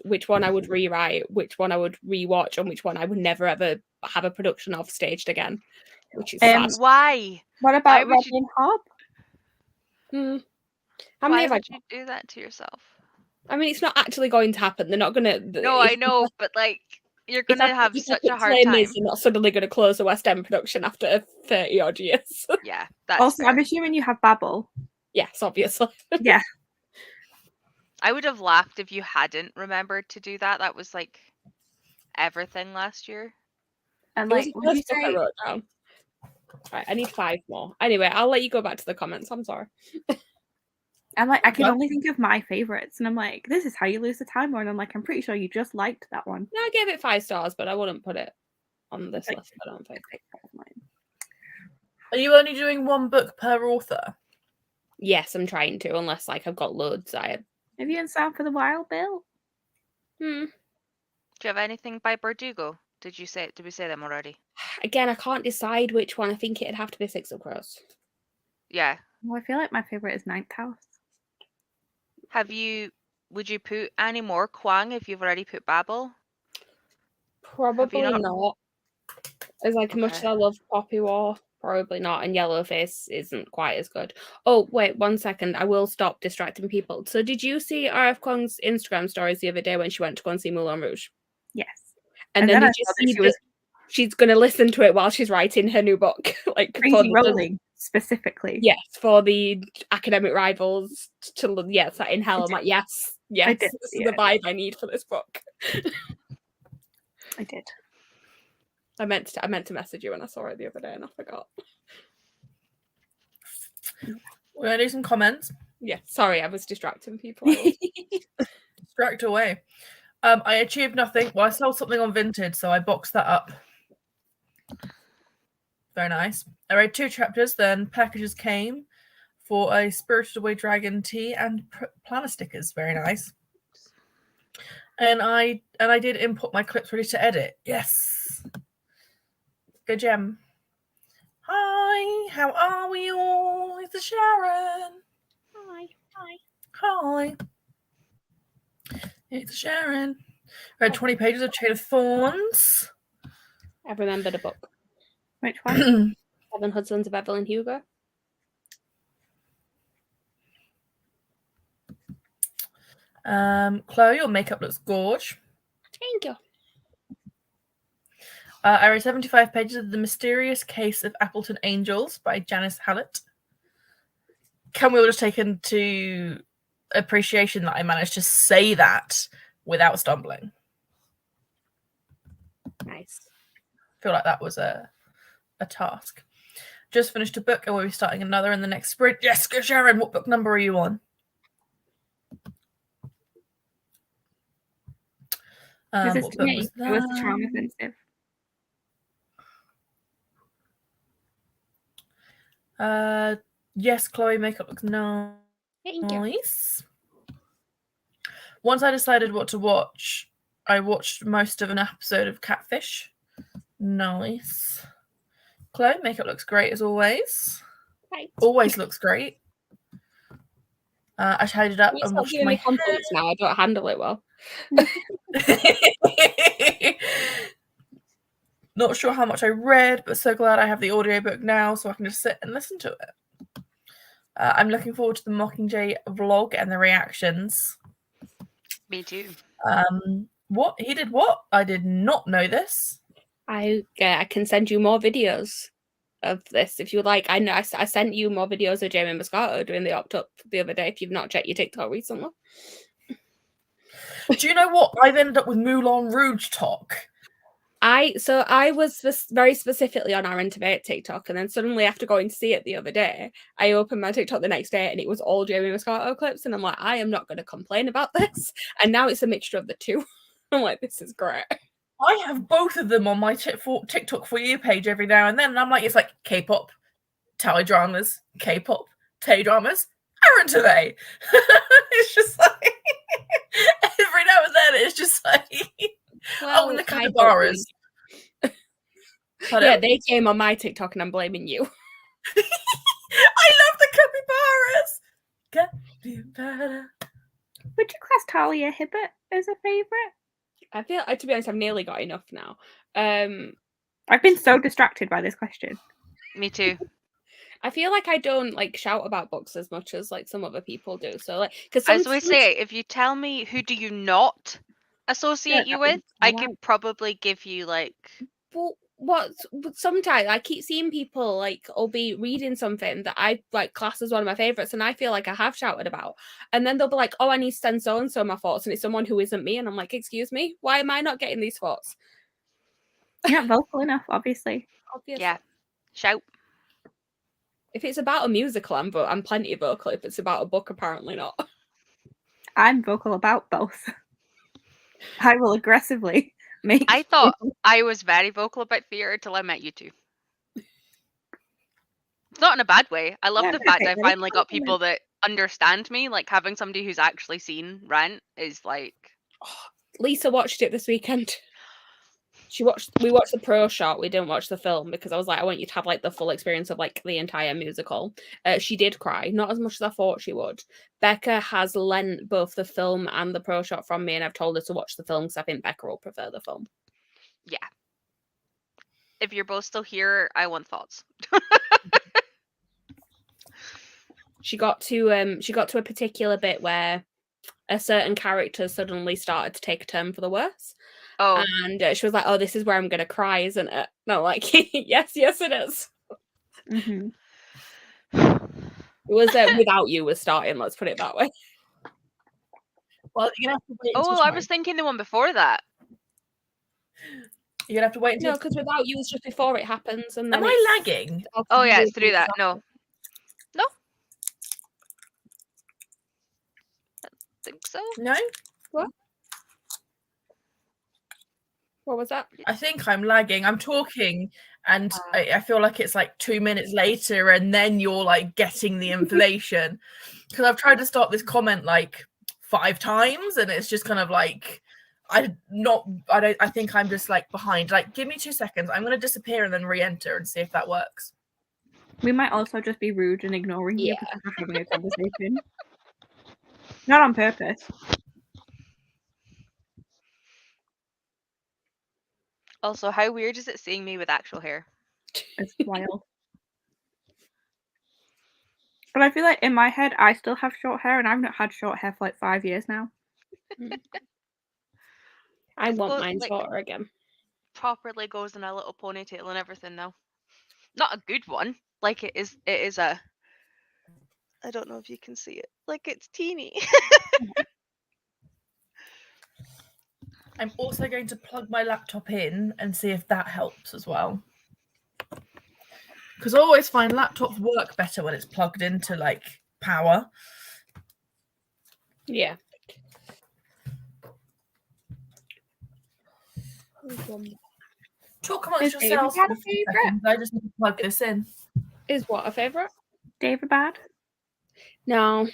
rewrite, which one I would rewatch, and which one I would never ever have a production of staged again. Which is sad. why? What Why about would you- Robin Hobb? How many Why have I would you do that to yourself? I mean, it's not actually going to happen. They're not going to. No, I know, but like you're gonna have such a hard time. They're not suddenly going to close a West End production after 30 odd years. Yeah, that's Also, I'm fair. assuming you have Babel. Yes, obviously. Yeah. I would have laughed if you hadn't remembered to do that. That was like everything last year. And It was like, the would you first book I say? wrote down. Right, I need 5 more. Anyway, I'll let you go back to the comments. I'm sorry. I'm like, I can What? only think of my favorites, and I'm like, this is how you lose the time. And I'm like, I'm pretty sure you just liked that one. No, I gave it 5 stars, but I wouldn't put it on this list, I don't think. Are you only doing one book per author? Yes, I'm trying to, unless like I've got loads. Have you in Sound for the Wild, Bill? Do you have anything by Verdugo? Did we say them already? Again, I can't decide which one. I think it'd have to be Six of Crows. Yeah. Well, I feel like my favorite is Ninth House. Would you put any more Kwang if you've already put Babel? Probably not- not. As like much as Okay. I love Poppy War, probably not. And Yellowface isn't quite as good. Oh, wait, 1 second. I will stop distracting people. So did you see R.F. Kwang's Instagram stories the other day when she went to go and see Moulin Rouge? Yes. And And then then did I you saw that see she was- that she's going to listen to it while she's writing her new book? Like for Crazy the- Rolling, specifically. Yes, for the academic rivals to yes, that in hell. I'm like, yes, did this is see the it. vibe I need for this book. I did. I meant to message you when I saw it the other day and I forgot. We're gonna do some comments. Yeah, sorry, I was distracting people. I was. Distract away. I achieved nothing. Well, I sold something on Vinted, so I boxed that up. Very nice. I read 2 chapters, then packages came for a Spirited Away Dragon tea and planner stickers. Very nice. And I did input my clips ready to edit. Yes. Good gem. Hi, how are we all? It's Sharon. Hi. Hi. It's Sharon. Read 20 pages of Chain of Thorns. I've remembered a book. Which one? 7 Husbands of Evelyn Hugo. Chloe, your makeup looks gorge. Thank you. I read 75 pages of The Mysterious Case of Appleton Angels by Janice Hallett. Can we all just take into appreciation that I managed to say that without stumbling? Nice. I feel like that was a task. Just finished a book and we'll be starting another in the next spring. Yes, go Sharon, what book number are you on? This is What to book me. was It was that? Charm Offensive. Yes, Chloe, makeup looks nice. Thank you. Once I decided what to watch, I watched most of an episode of Catfish. Nice. Chloe, makeup looks great as always. Right. Always looks great. I tidied up You and stop washed giving my me compliments now. I don't handle it well. hair. Not sure how much I read, but so glad I have the audiobook now so I can just sit and listen to it. I'm looking forward to the Mockingjay vlog and the reactions. Me too. What? He did what? I did not know this. I can send you more videos of this if you would like. I know I sent you more videos of Jamie Moscato doing the opt up the other day if you've not checked your TikTok recently. Do you know what? I've ended up with Moulin Rouge talk. I was very specifically on our Intimate TikTok, and then suddenly after going to see it the other day, I opened my TikTok the next day and it was all Jamie Moscato clips, and I'm like, I am not going to complain about this. And now it's a mixture of the two. I'm like, this is great. I have both of them on my TikTok For You page every now and then, and I'm like, it's like K-pop, Thai dramas, K-pop, Thai dramas, Aaron today. It's just like every now and then it's just like Well, and the I don't capybaras. Yeah, they came on my TikTok and I'm blaming you. I love the capybaras. Capybara. Would you class Talia Hibbert as a favourite? I feel, to be honest, I've nearly got enough now. I've been so distracted by this question. Me too. I feel like I don't like shout about books as much as like some other people do. So like, because I was always say, if you tell me who do you not associate you with, I could probably give you like. Well, sometimes I keep seeing people like I'll be reading something that I like class as one of my favorites, and I feel like I have shouted about, and then they'll be like, "Oh, I need to send so and so my thoughts," and it's someone who isn't me, and I'm like, "Excuse me, why am I not getting these thoughts?" You're not vocal enough, obviously. Yeah, shout. If it's about a musical, I'm plenty vocal. If it's about a book, apparently not. I'm vocal about both. I will aggressively make. I thought I was very vocal about theatre till I met you two. It's not in a bad way. I love Yeah, the fact okay, I ready? finally got people that understand me. Like having somebody who's actually seen Rent is like. Lisa watched it this weekend. We watched the pro shot. We didn't watch the film because I was like, I want you to have like the full experience of like the entire musical. She did cry, not as much as I thought she would. Becca has lent both the film and the pro shot from me, and I've told her to watch the film because I think Becca will prefer the film. Yeah. If you're both still here, I want thoughts. She got to a particular bit where a certain character suddenly started to take a turn for the worse. Oh. And she was like, "Oh, this is where I'm going to cry, isn't it?" And I'm like, yes, it is. Mm-hmm. It was Without You was starting, let's put it that way. Well, you're gonna have to wait. Oh, I was thinking the one before that. You're gonna have to wait until. No, because Without You was just before it happens, and then Am I lagging? Oh yeah, it's through that. No. I think so. No. What? What was that? I think I'm lagging. I'm talking, and I feel like it's like 2 minutes later, and then you're like getting the information. Because I've tried to start this comment like 5 times, and it's just kind of like I think I'm just like behind. Like, give me 2 seconds. I'm gonna disappear and then re-enter and see if that works. We might also just be rude and ignoring you Yeah. because we're having a conversation. Not on purpose. Also, how weird is it seeing me with actual hair? It's wild. But I feel like in my head, I still have short hair, and I've not had short hair for like 5 years now. I want Well, mine like- shorter again. Properly goes in a little ponytail and everything now. Not a good one. Like it is a. I don't know if you can see it. Like it's teeny. I'm also going to plug my laptop in and see if that helps as well. Because I always find laptops work better when it's plugged into like power. Yeah. Talk amongst Is David yourselves Bad for a a few favourite? seconds. I just need to plug this in. Is what a favourite? David Bad? No.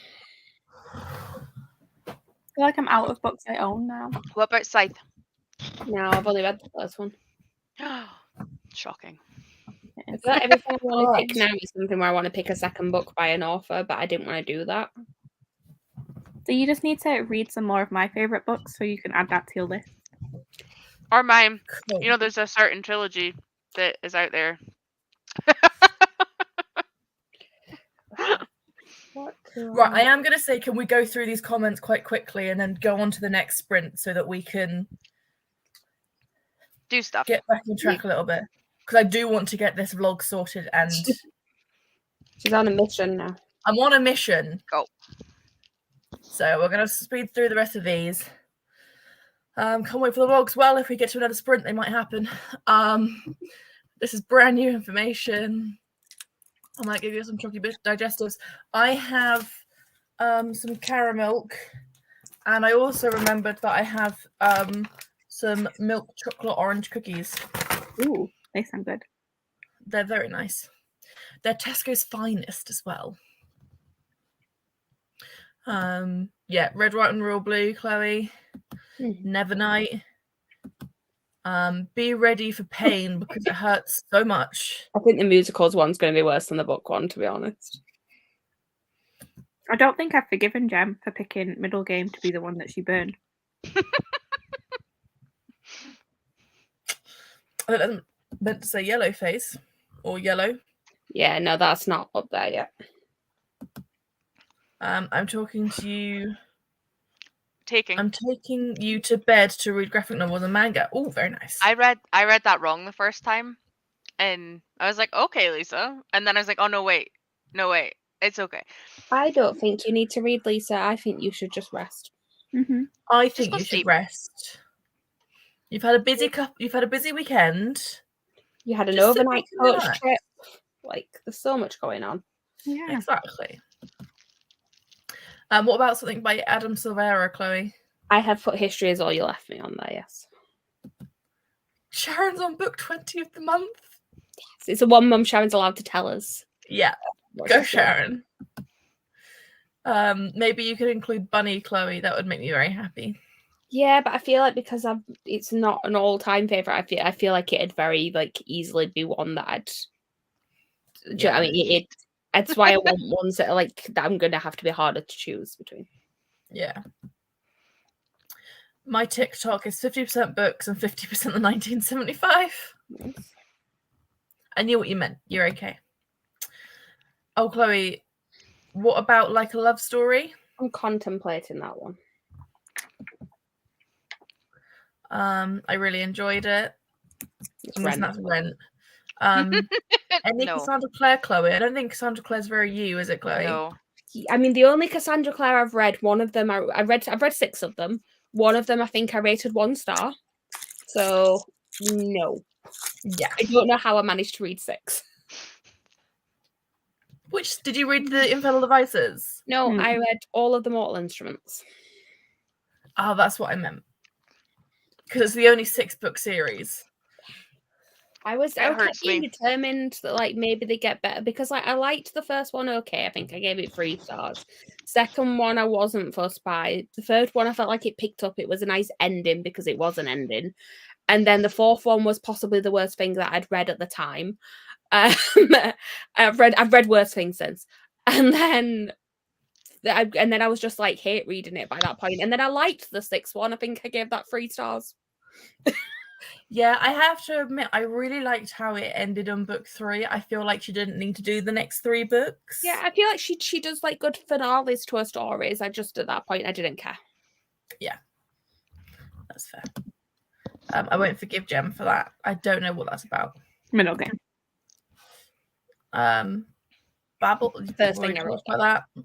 I feel like I'm out of books I own now. What about Scythe? No, I've only read the first one. Shocking. I feel like everything I want to pick Right. now is something where I want to pick a second book by an author, but I didn't want to do that. So you just need to read some more of my favourite books so you can add that to your list. Or mine. Cool. You know, there's a certain trilogy that is out there. Right, I am going to say, can we go through these comments quite quickly and then go on to the next sprint so that we can Do stuff. get back on track a little bit? Because I do want to get this vlog sorted, and She's on a mission now. I'm on a mission. Go. So we're going to speed through the rest of these. Can't wait for the vlogs. Well, if we get to another sprint, they might happen. This is brand new information. I might give you some chalky digestives. I have some caramel, and I also remembered that I have some milk chocolate orange cookies. Ooh, they sound good. They're very nice. They're Tesco's finest as well. Yeah, Red, White, and Royal Blue, Chloe. Nevernight. Be ready for pain because it hurts so much. I think the musicals one's going to be worse than the book one, to be honest. I don't think I've forgiven Jem for picking Middle Game to be the one that she burned. I meant to say yellow face or yellow. Yeah, no, that's not up there yet. I'm talking to you. Taking. I'm taking you to bed to read graphic novels and manga. Oh, very nice. I read that wrong the first time, and I was like, okay, Lisa, and then I was like, oh no, wait, it's okay. I don't think you need to read, Lisa. I think you should just rest. Mm-hmm. I think go you should sleep. rest. You've had a busy weekend. You had an Just sit overnight back and coach relax. trip. Like, there's so much going on. Yeah. Exactly. What about something by Adam Silvera, Chloe? I have put History Is All You Left Me on there, yes. Sharon's on book 20 of the month. It's the one Mum Sharon's allowed to tell us. Yeah, what go she's doing. Sharon. Maybe you could include Bunny, Chloe. That would make me very happy. Yeah, but I feel like because it's not an all-time favorite. I feel like it'd very easily be one that I'd. Do you know what I mean, it's why I want ones that are that I'm gonna have to be harder to choose between. Yeah. My TikTok is 50% books and 50% the 1975. Yes. I knew what you meant. You're okay. Oh, Chloe, what about Like a Love Story? I'm contemplating that one. I really enjoyed it. It's Unless Rent. that's Rent. Any No. Cassandra Clare, Chloe? I don't think Cassandra Clare's very you, is it, Chloe? No. I mean, the only Cassandra Clare I've read, one of them I've read 6 of them. One of them I think I rated 1 star. So no, Yeah. I don't know how I managed to read 6. Which did you read the Infernal Devices? No, Hmm. I read all of the Mortal Instruments. Oh, that's what I meant. because it's the only 6-book series. I was It hurts actually me. determined that like maybe they get better because like I liked the first one okay. I think I gave it 3 stars. Second one I wasn't fussed by. The third one I felt like it picked up. It was a nice ending because it was an ending. And then the fourth one was possibly the worst thing that I'd read at the time. I've read worse things since. And then I was just like hate reading it by that point. And then I liked the 6th one. I think I gave that 3 stars. Yeah, I have to admit, I really liked how it ended on book 3. I feel like she didn't need to do the next 3 books. Yeah, I feel like she does like good finales to her stories. I just at that point I didn't care. That's fair. I won't forgive Jem for that. I don't know what that's about. Middle game. Babel. First thing we I wrote talked about that.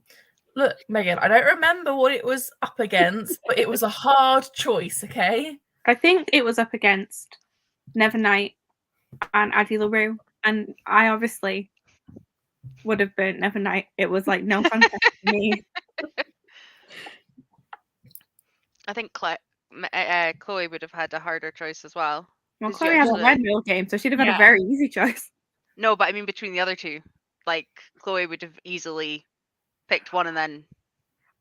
Look, Megan, I don't remember what it was up against, but it was a hard choice. Okay. I think it was up against Nevernight and Addie LaRue, and I obviously would have burnt Nevernight. It was like no contest for me. I think Chloe would have had a harder choice as well. Well, Did you Chloe hasn't actually- read Middle Game, so she'd have had Yeah. a very easy choice. No, but I mean between the other two, like Chloe would have easily picked one and then.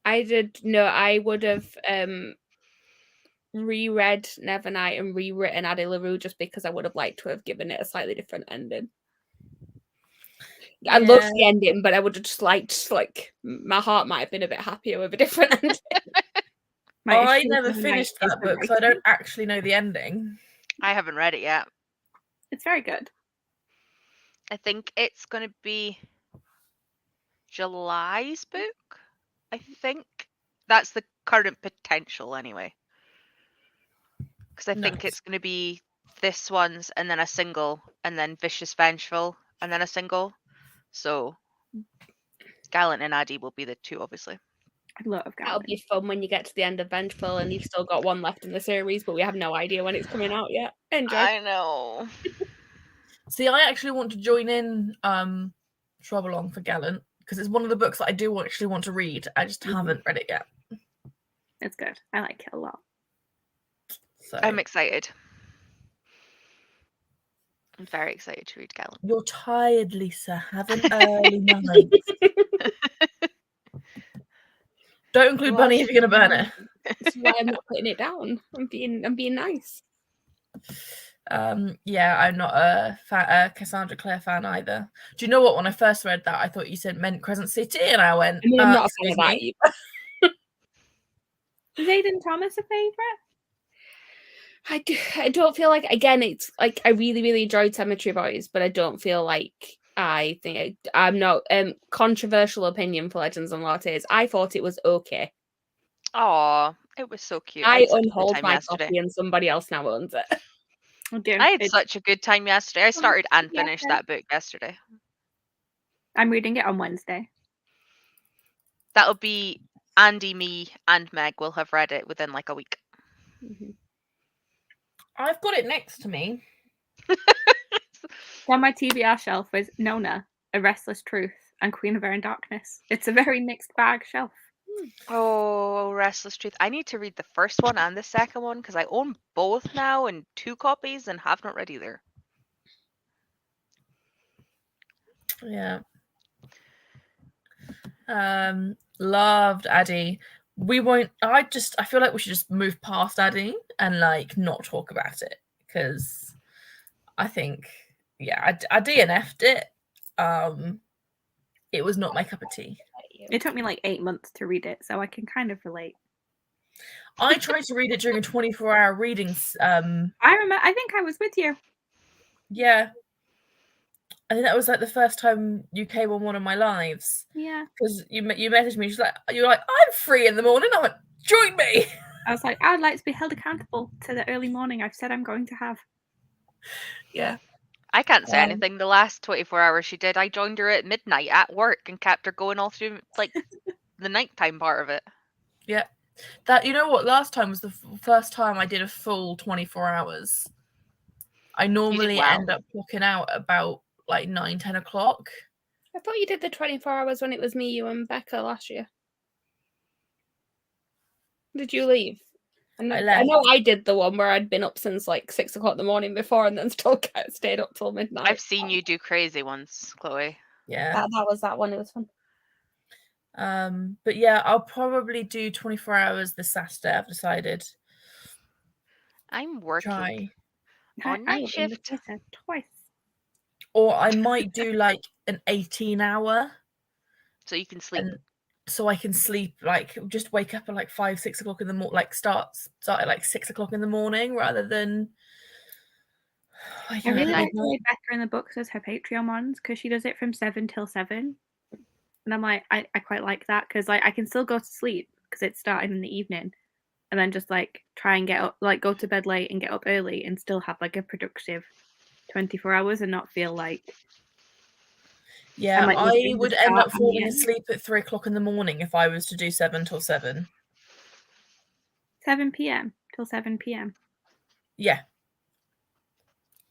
I would have reread Nevernight and rewritten Addie LaRue just because I would have liked to have given it a slightly different ending. I loved the ending, but I would have just liked like my heart might have been a bit happier with a different ending. My I issue with never Nevernight finished is that the book, so I writing. don't actually know the ending. I haven't read it yet. It's very good. I think it's going to be July's book. I think that's the current potential anyway. Because I think Nice. it's going to be this one's and then a single and then Vicious Vengeful and then a single. So Gallant and Addie will be the 2, obviously. I love That'll Gallant. be fun when you get to the end of Vengeful and you've still got one left in the series, but we have no idea when it's coming out yet. Enjoy. I know. See, I actually want to join in Shrub Along for Gallant because it's one of the books that I do actually want to read. I just haven't read it yet. It's good. I like it a lot. So I'm excited. I'm very excited to read Gallant. you're tired, Lisa. Have an early night. Don't include Bunny if you're gonna burn it. That's why I'm not putting it down. I'm being nice. Yeah, I'm not a Cassandra Clare fan either. Do you know what? When I first read that, I thought you said meant Crescent City, and I went, I mean, I'm not a fan excuse of that me. either. Is Aidan Thomas a favourite? I don't feel like, again, it's like I really, really enjoyed Cemetery Boys, but I don't feel like I think I'm not controversial opinion for Legends and Lattes. I thought it was okay. Aw, it was so cute. I had such a good unhauled time my yesterday. copy and somebody else now owns it. Oh dear. I had such a good time yesterday. I started and yeah, finished yeah. that book yesterday. I'm reading it on Wednesday. That'll be Andy, me, and Meg will have read it within like a week. I've got it next to me. On my TBR shelf is Nona, A Restless Truth, and Queen of Air and Darkness. It's a very mixed bag shelf. Oh, Restless Truth. I need to read the first one and the second one because I own both now in 2 copies and have not read either. Yeah. Loved Addie. We won't. I feel like we should just move past Addie and like not talk about it because I think I DNF'd it. It was not my cup of tea. It took me like 8 months to read it, so I can kind of relate. I tried to read it during a 24-hour reading. I think I was with you. Yeah. I think that was like the first time you came on one of my lives Yeah. because you messaged me. You're like, I'm free in the morning. I went, join me. I was like, I'd like to be held accountable to the early morning I've said I'm going to have. Yeah. I can't say Um, anything. The last 24 hours she did, I joined her at midnight at work and kept her going all through like the nighttime part of it. Yeah. That, you know what? Last time was the first time I did a full 24 hours. I normally well. end up clocking out about like 9-10 o'clock. I thought you did the 24 hours when it was me, you, and Becca last year. Did you leave? And I I know left. I did the one where I'd been up since like 6 o'clock in the morning before and then still stayed up till midnight. I've seen you do crazy ones, Chloe. Yeah. That was that one. It was fun. But yeah, I'll probably do 24 hours this Saturday. I've decided. I'm working Try. on night shift. Twice. Or I might do like an 18-hour. So you can sleep. And so I can sleep, like just wake up at like 5-6 o'clock in the morning, like start at like 6 o'clock in the morning rather than I really Midnight. like the way Becca in the books does her Patreon ones because she does it from 7 till 7. And I'm like, I quite like that because like I can still go to sleep because it's starting in the evening and then just like try and get up, like go to bed late and get up early and still have like a productive 24 hours and not feel like Yeah, like, I missing the would end start up and the falling end. asleep at 3 o'clock in the morning if I was to do 7 till 7. 7 p.m. till 7 p.m. Yeah.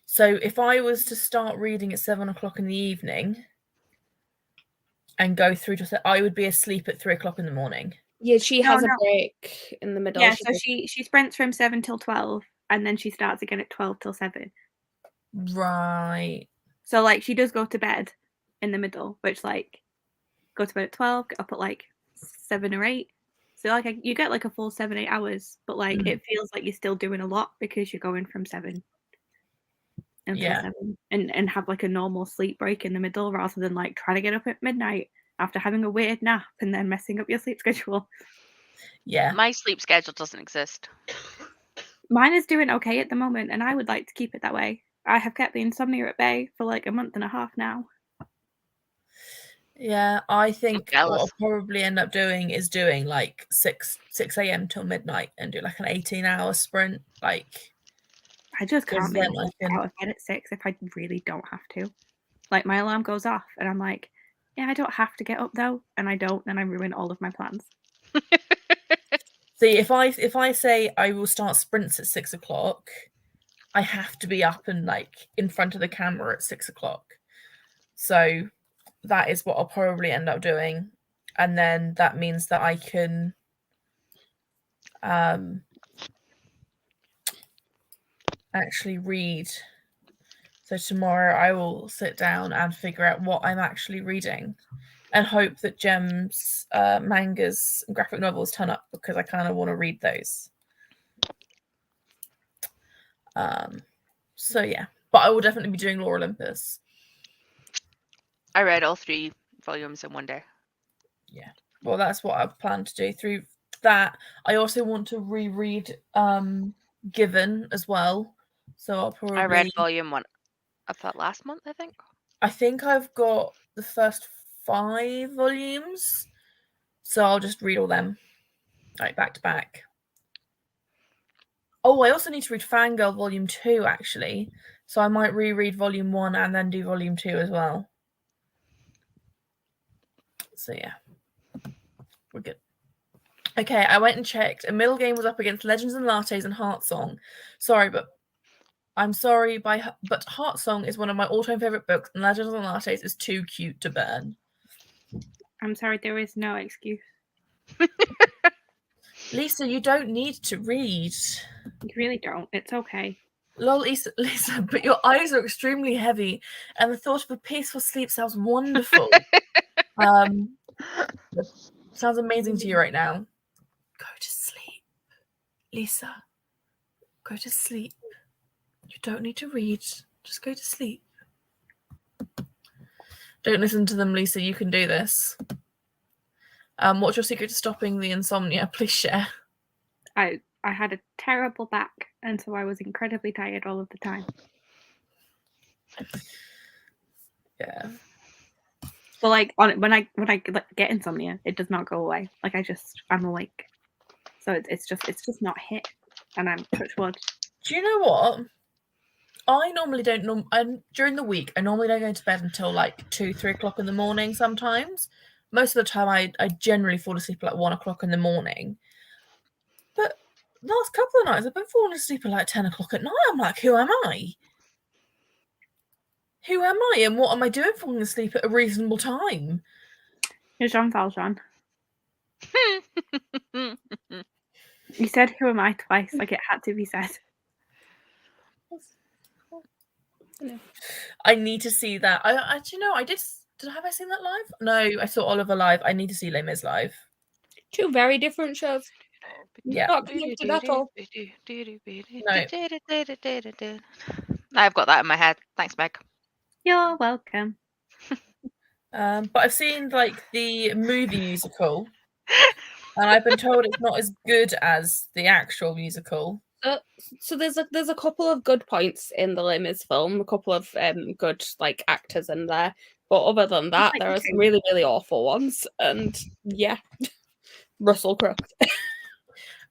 So if I was to start reading at 7 o'clock in the evening and go through to, I would be asleep at 3 o'clock in the morning. Yeah, she has a no. break in the middle. Yeah, so she sprints from 7 till 12 and then she starts again at 12 till 7. Right. So like she does go to bed in the middle, which like go to bed at 12, get up at like 7 or 8. So like you get like a full 7-8 hours, but like it feels like you're still doing a lot because you're going from 7 until 7 and have like a normal sleep break in the middle rather than like trying to get up at midnight after having a weird nap and then messing up your sleep schedule. Yeah. My sleep schedule doesn't exist. Mine is doing okay at the moment and I would like to keep it that way. I have kept the insomnia at bay for like a month and a half now. Yeah, I think jealous. what I'll probably end up doing is doing like 6 a.m. till midnight and do like an 18-hour sprint. Like I just can't Because make then I myself can- get out of bed at 6 if I really don't have to. Like my alarm goes off and I'm like, yeah, I don't have to get up though, and I don't, and I ruin all of my plans. See, if I say I will start sprints at 6 o'clock, I have to be up and like in front of the camera at 6 o'clock. So that is what I'll probably end up doing. And then that means that I can actually read. So tomorrow I will sit down and figure out what I'm actually reading and hope that Gem's mangas and graphic novels turn up because I kind of want to read those. So yeah, but I will definitely be doing Lore Olympus. I read all 3 volumes in one day. Yeah, well, that's what I plan to do. Through that, I also want to reread Given as well. So I'll probably. I read volume 1 of that last month, I think. I think I've got the first 5 volumes, so I'll just read all them, like back to back. Oh, I also need to read Fangirl Volume 2, actually. So I might reread Volume 1 and then do Volume 2 as well. So yeah, we're good. Okay, I went and checked. A middle game was up against Legends and Lattes and Heartsong. I'm sorry, but Heartsong is one of my all-time favorite books, and Legends and Lattes is too cute to burn. I'm sorry, there is no excuse. Lisa, you don't need to read. You really don't. It's okay. Lol, Lisa, but your eyes are extremely heavy, and the thought of a peaceful sleep sounds wonderful. Sounds amazing to you right now. Go to sleep, Lisa. Go to sleep. You don't need to read. Just go to sleep. Don't listen to them, Lisa. You can do this. What's your secret to stopping the insomnia? Please share. I had a terrible back, and so I was incredibly tired all of the time. Yeah. But like when I get insomnia, it does not go away. Like I'm awake, so it's just not hit, and I'm touch wood. Do you know what? I normally don't. During the week, I normally don't go to bed until like 2-3 o'clock in the morning. Sometimes, most of the time, I generally fall asleep at like 1 o'clock in the morning. But last couple of nights, I've been falling asleep at like 10 o'clock at night. I'm like, who am I? Who am I, and what am I doing falling asleep at a reasonable time? You're Jean Valjean. You said "Who am I" twice, like it had to be said. I need to see that. Do you know? Have I seen that live? No, I saw Oliver live. I need to see Les Mis live. 2 very different shows. Yeah. Not connected at all. I've got that in my head. Thanks, Meg. You're welcome. But I've seen like the movie musical, and I've been told it's not as good as the actual musical. So there's a couple of good points in the Les Mis film, a couple of good like actors in there, but other than that, like there are the some really, really awful ones, and yeah, Russell Crowe.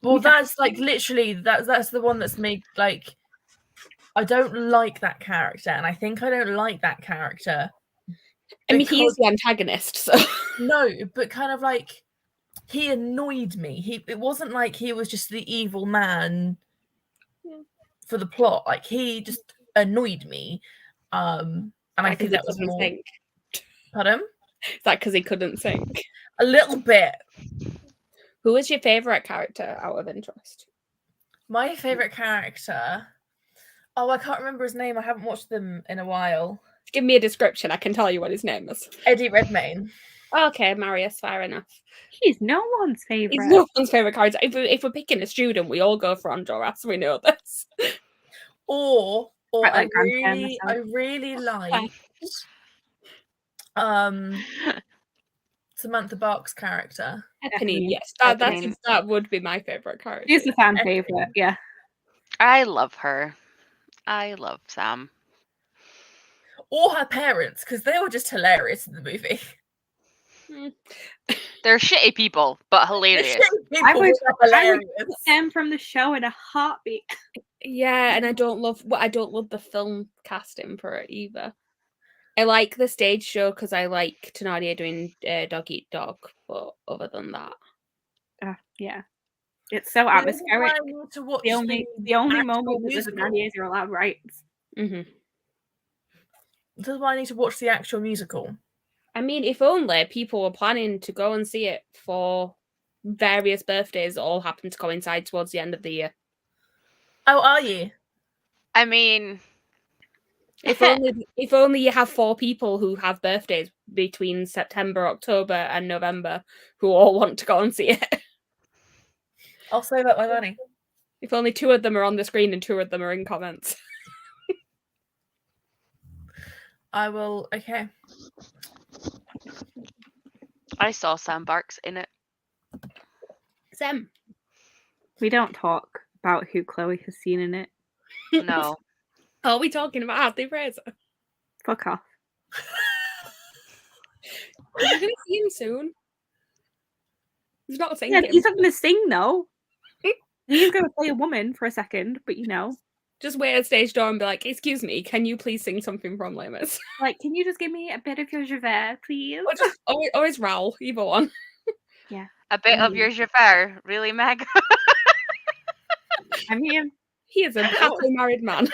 Well, that's like literally that's the one that's made like I don't like that character, and I think I don't like that character. I mean, he is because- the antagonist, so No, but kind of like he annoyed me. It wasn't like he was just the evil man for the plot. Like he just annoyed me. And I think that was more. sing. Pardon? Is that because he couldn't sing? A little bit. Who is your favorite character out of interest? My favorite character. Oh, I can't remember his name. I haven't watched them in a while. Give me a description. I can tell you what his name is. Eddie Redmayne. Okay, Marius, fair enough. He's no one's favorite. He's no one's favorite character. If we're picking a student, we all go for Honduras. We know this. Or Quite I like Grandpa really liked Samantha Bark's character. Eponine, yes, Eponine. that would be my favorite character. She's the fan favorite, yeah. I love her. I love Sam. Or her parents, because they were just hilarious in the movie. They're shitty people, but hilarious. I would hilarious. put them from the show in a heartbeat. Yeah, and I don't love the film casting for it either. I like the stage show because I like Tenoria doing Dog Eat Dog, but other than that, Yeah. It's so atmospheric. The only actual moment that the musical. Canadians are allowed rights. mm-hmm. This is why I need to watch the actual musical. I mean, if only people were planning to go and see it for various birthdays that all happen to coincide towards the end of the year. Oh, are you? I mean, If only you have 4 people who have birthdays between September, October, and November who all want to go and see it. I'll save up my money. If only 2 of them are on the screen and 2 of them are in comments. I will. Okay. I saw Sam Barks in it. Sam. We don't talk about who Chloe has seen in it. No. Are we talking about Hartley Fraser? Fuck off. Are you going to see him soon? He's not saying Yeah, he's not going to sing though. He's going to play a woman for a second, but you know. Just wait at stage door and be like, excuse me, can you please sing something from Les Mis? Like, can you just give me a bit of your Javert, please? or is Raoul, either one. A bit of your Javert, really, Meg? I mean, He is a happily married man.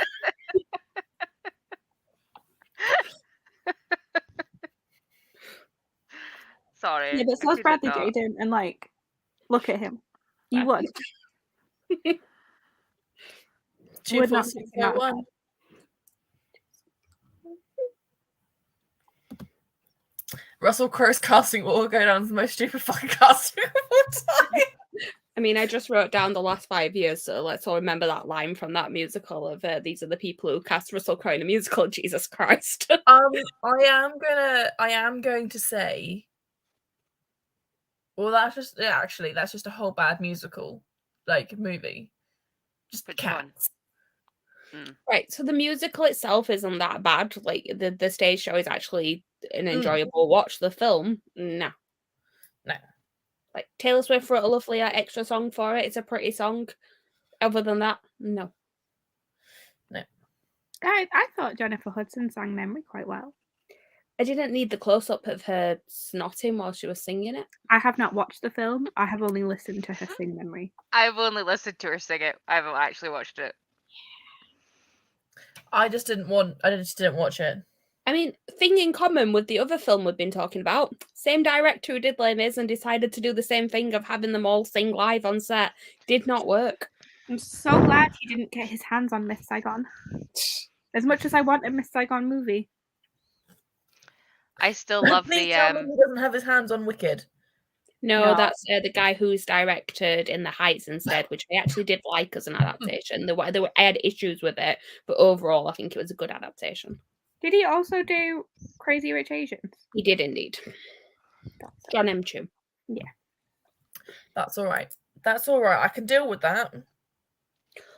Sorry. yeah, but I so is couldn't Bradley not. Jaden, and like, look at him. You would. Two, Would four, not six, take him out of 1. Russell Crowe's casting will go down as the most stupid fucking casting of all time. I mean, I just wrote down the last 5 years, so let's all remember that line from that musical of these are the people who cast Russell Crowe in a musical. Jesus Christ. I am going to say. Well, that's just a whole bad musical, like movie. Just Which one? Cats. Right, so the musical itself isn't that bad. Like the stage show is actually an enjoyable watch. The film, no. Like Taylor Swift wrote a lovely extra song for it. It's a pretty song. Other than that, no. I thought Jennifer Hudson sang Memory quite well. I didn't need the close up of her snotting while she was singing it. I have not watched the film. I have only listened to her sing Memory. I've only listened to her sing it. I haven't actually watched it. I just didn't watch it. I mean, thing in common with the other film we've been talking about, same director who did Les Mis and decided to do the same thing of having them all sing live on set. Did not work. I'm so glad he didn't get his hands on Miss Saigon. As much as I want a Miss Saigon movie. I still love Please the tell me he doesn't have his hands on Wicked. No, No. that's the guy who's directed In the Heights instead, which I actually did like as an adaptation. I had issues with it, but overall, I think it was a good adaptation. Did he also do Crazy Rich Asians? He did indeed. John M. Chu. That's all right. That's all right. I can deal with that.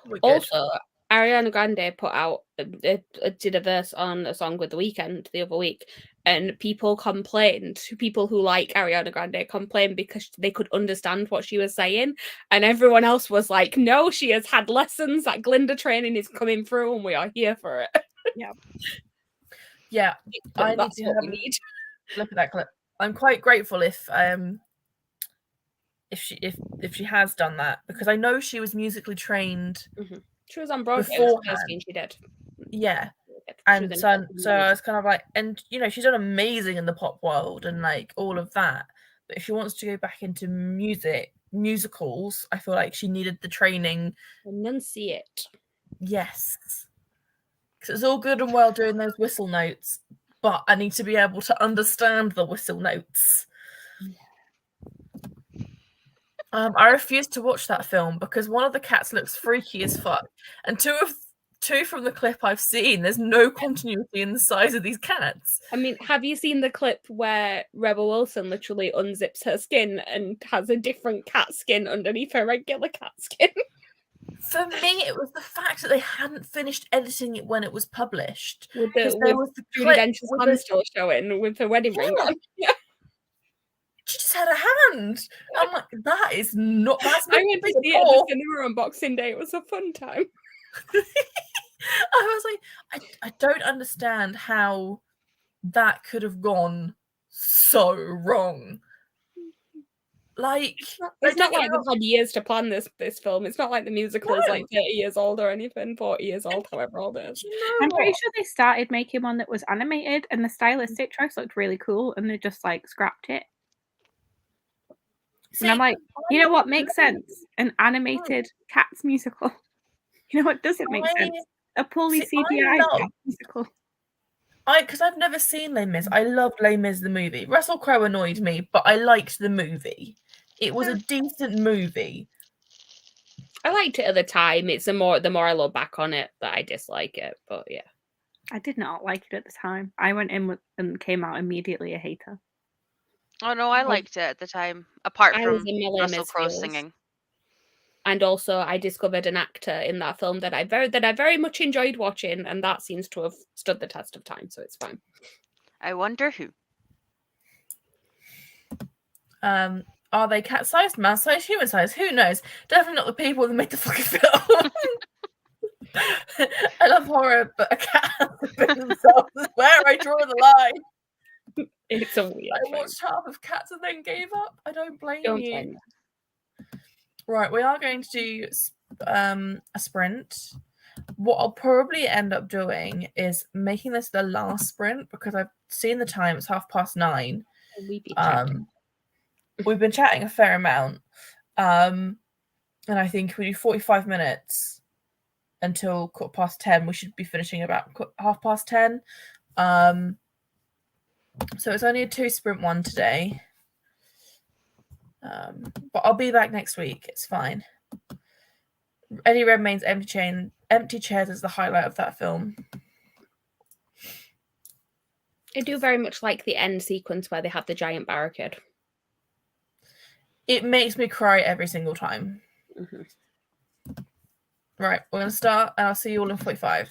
We're good. Also, Ariana Grande put out did a verse on a song with The Weeknd the other week, and people who like Ariana Grande complained because they could understand what she was saying, and everyone else was like, "No, she has had lessons. That Glinda training is coming through, and we are here for it." Yeah, I need That's to what have we need. look at that clip. I'm quite grateful if she has done that, because I know she was musically trained. She was on Broadway. It was the first Beforehand. thing she did. Yeah, She was and in so American I Music. was kind of like, and you know, she's done amazing in the pop world and like all of that. But if she wants to go back into musicals, I feel like she needed the training. Enunciate. Yes, because it's all good and well doing those whistle notes, but I need to be able to understand the whistle notes. I refuse to watch that film because one of the cats looks freaky as fuck, and two from the clip I've seen, there's no continuity in the size of these cats. I mean, have you seen the clip where Rebel Wilson literally unzips her skin and has a different cat skin underneath her regular cat skin? For me, it was the fact that they hadn't finished editing it when it was published. With Because there was the Judi clip Dench's with hand the- still showing with her wedding ring on. She just had a hand. I'm like, that's I not went to see it at the cinema on Boxing Day. It was a fun time. I was like, I don't understand how that could have gone so wrong. Like, It's not don't get like me wrong, they've had years to plan this film. It's not like the musical is like No. 30 years old or anything, 40 years old, however old it is. do you know I'm pretty what? sure they started making one that was animated and the stylistic choice looked really cool and they just like scrapped it. And I'm See, like, you know what makes no. sense? An animated Cats musical. You know what doesn't make sense? A poorly see, I CGI love- Cats musical. because I've never seen Les Mis. I loved Les Mis the movie. Russell Crowe annoyed me, but I liked the movie. It was a decent movie. I liked it at the time. It's the more I look back on it that I dislike it. But yeah. I did not like it at the time. I went in with and came out immediately a hater. Oh no, I liked it at the time. Apart I was from in my Les Russell Mis Crowe feels. singing. And also, I discovered an actor in that film that I very much enjoyed watching, and that seems to have stood the test of time, so it's fine. I wonder who. Are they cat-sized, mouse-sized, human-sized? Who knows? Definitely not the people that made the fucking film. I love horror, but a cat has to pick themselves is where I draw the line. It's a weird I thing. watched half of Cats and then gave up. I don't blame Don't you. blame me. Right, we are going to do a sprint. What I'll probably end up doing is making this the last sprint because I've seen the time. It's 9:30. We be chatting. We've been chatting a fair amount, and I think if we do 45 minutes until 10:15, we should be finishing about 10:30. So it's only a 2 sprint one today. But I'll be back next week. It's fine. Eddie Redmayne's Empty Chairs is the highlight of that film. I do very much like the end sequence where they have the giant barricade. It makes me cry every single time. Mm-hmm. Right, we're going to start, and I'll see you all in 45.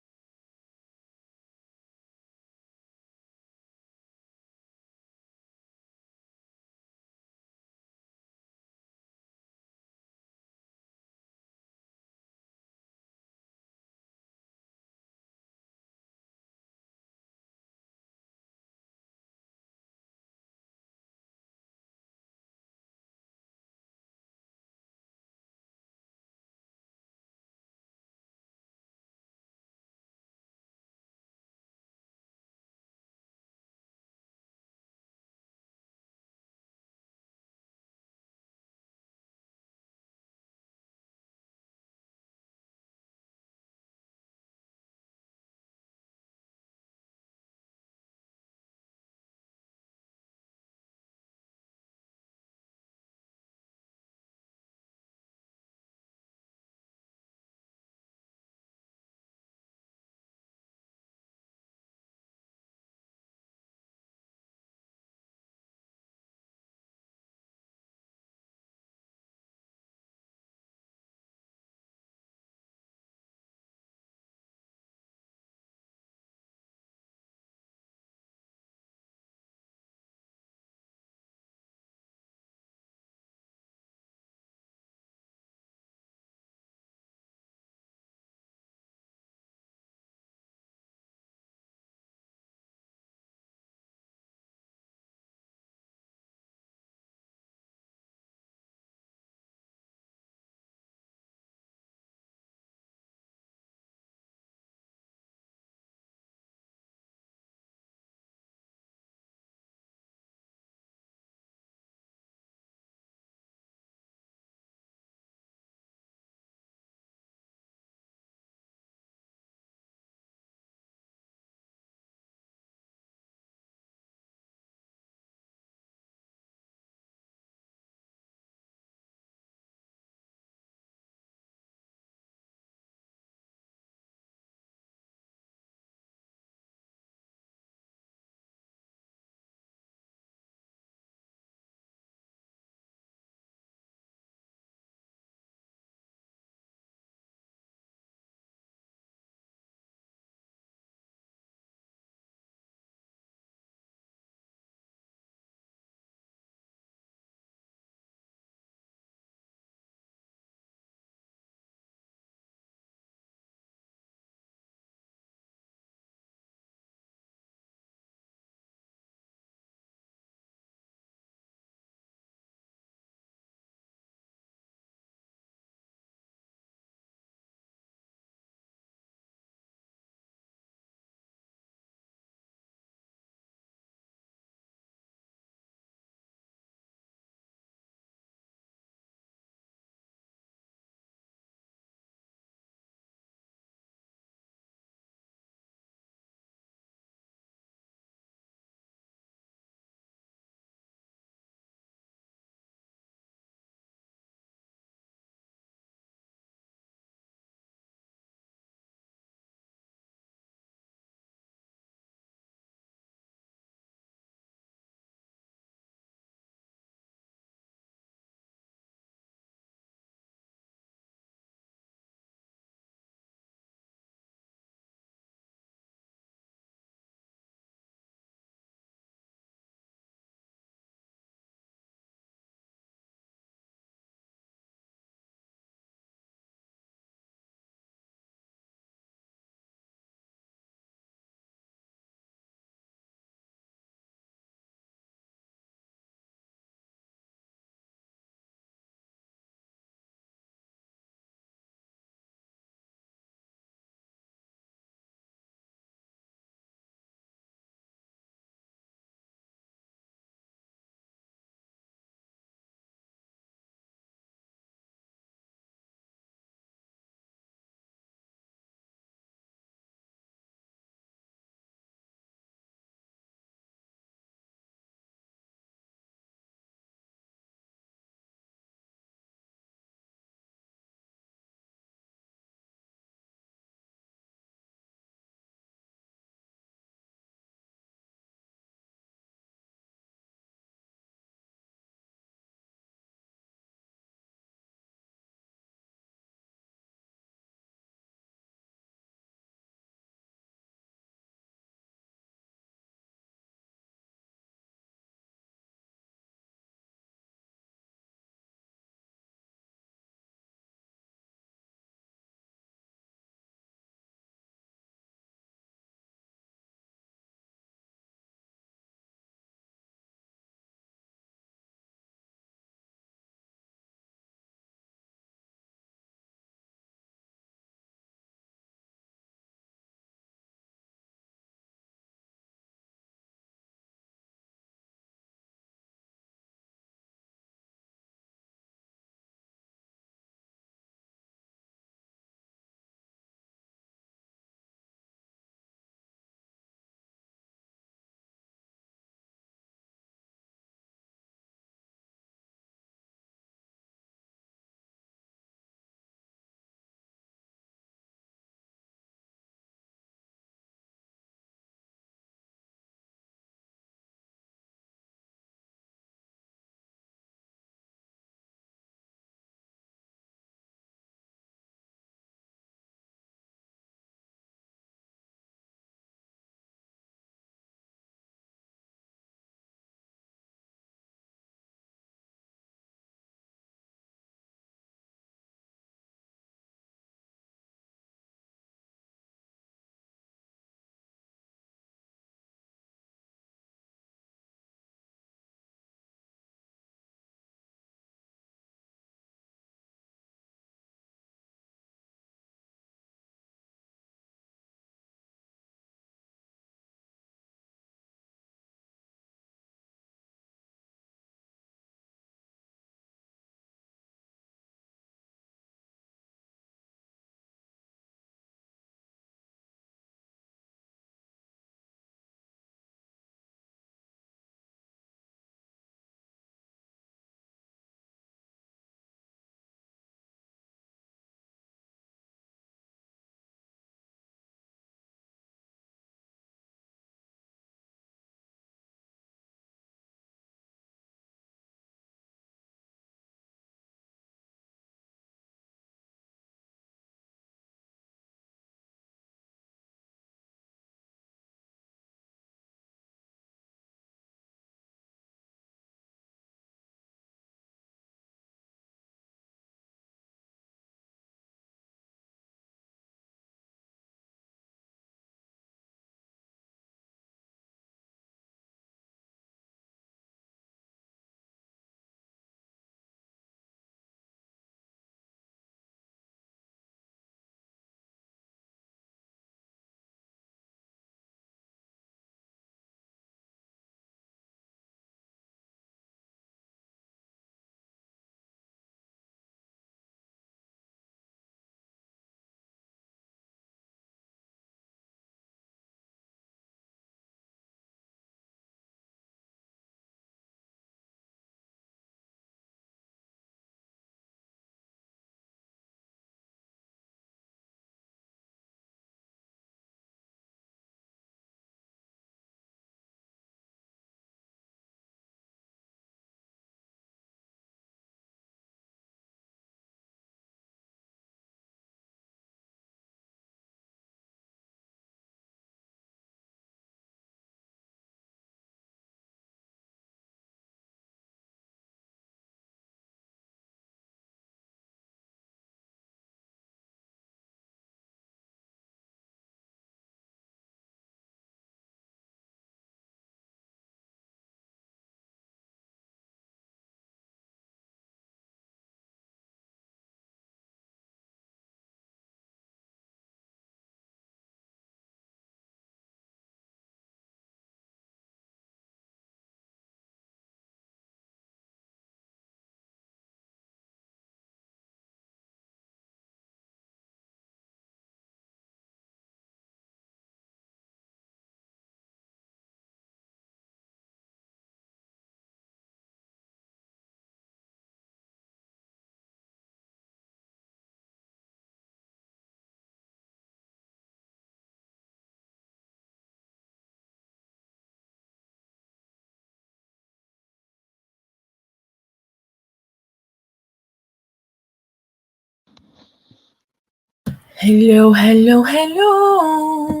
Hello, hello, hello.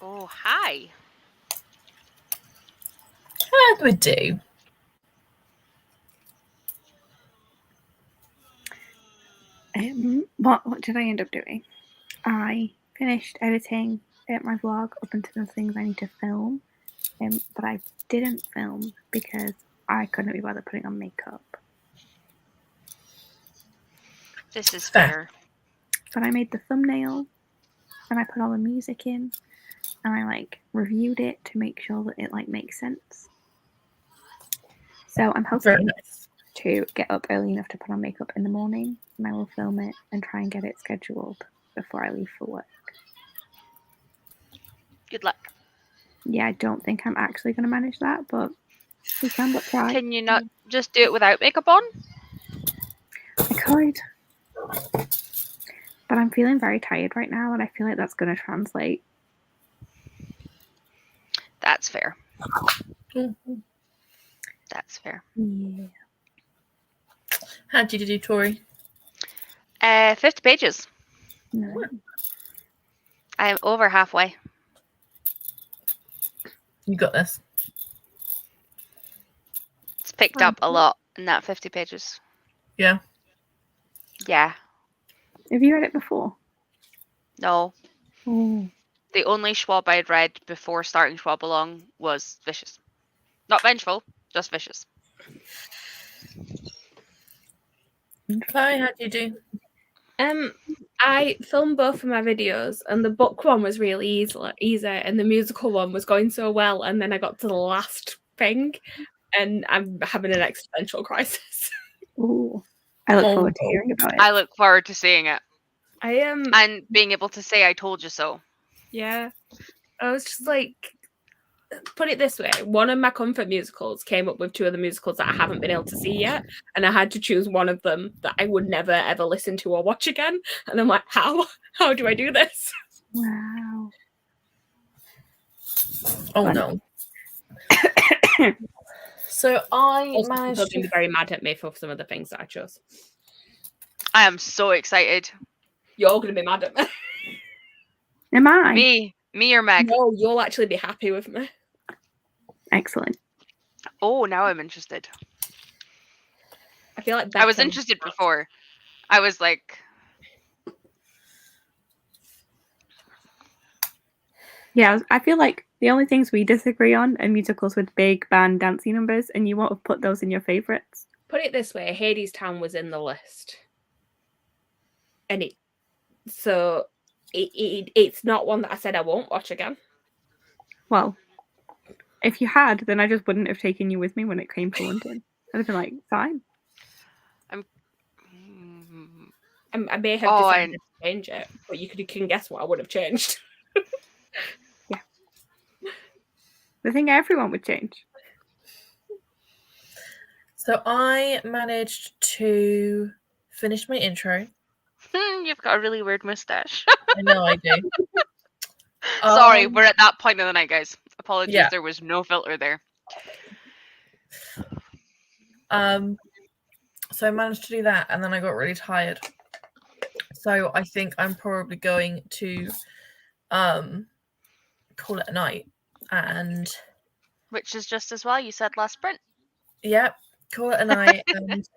Oh, hi. How do we do? What did I end up doing? I finished editing my vlog up into the things I need to film, but I didn't film because I couldn't be bothered putting on makeup. This is Fair. fair. But I made the thumbnail, and I put all the music in, and I like reviewed it to make sure that it like makes sense. So I'm Very hoping nice. to get up early enough to put on makeup in the morning, and I will film it and try and get it scheduled before I leave for work. Good luck. Yeah, I don't think I'm actually going to manage that, but we can but try. Can you not just do it without makeup on? I could. But I'm feeling very tired right now, and I feel like that's going to translate. That's fair. Mhm. That's fair. Yeah. How did you do, Tori? 50 pages. No. I am over halfway. You got this. It's picked up a lot in that 50 pages. Yeah. Yeah. Have you read it before? No. Oh. The only Schwab I had read before starting Schwab Along was Vicious. Not vengeful, just vicious. Chloe, how do you do? I filmed both of my videos, and the book one was really easy, and the musical one was going so well. And then I got to the last thing, and I'm having an existential crisis. Ooh. I look forward to hearing about it. I look forward to seeing it I am, and being able to say I told you so. yeah. I was just like, put it this way: one of my comfort musicals came up with two other musicals that I haven't been able to see yet, and I had to choose one of them that I would never ever listen to or watch again. And I'm like, how do I do this? Wow. Oh Fun. no. So I Also, people managed are going to to be very mad at me for some of the things that I chose. I am so excited. You're going to be mad at me. Am I? Me or Meg? No, you'll actually be happy with me. Excellent. Oh, now I'm interested. I feel like I was Becca- interested before. I was like, Yeah, I feel like the only things we disagree on are musicals with big band dancing numbers, and you won't have put those in your favourites. Put it this way: Hades Town was in the list, and it's not one that I said I won't watch again. Well, if you had, then I just wouldn't have taken you with me when it came to London. I'd have been like, fine. I may have decided to change it, but you can guess what I would have changed. The thing everyone would change. So I managed to finish my intro. You've got a really weird mustache. I know I do. Sorry, we're at that point of the night, guys. Apologies, yeah. there was no filter there. So I managed to do that, and then I got really tired. So I think I'm probably going to call it a night. And Which is just as well. You said last sprint. yep, call it a night. And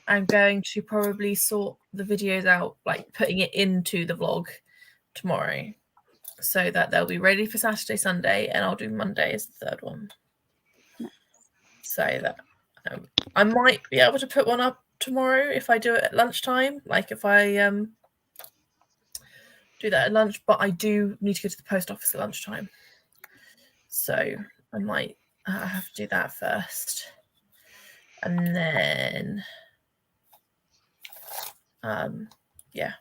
I'm going to probably sort the videos out, like putting it into the vlog tomorrow, so that they'll be ready for Saturday, Sunday, and I'll do Monday as the third one. So that I might be able to put one up tomorrow if I do it at lunchtime. Like if I do that at lunch, but I do need to go to the post office at lunchtime. So I might have to do that first. And then, yeah,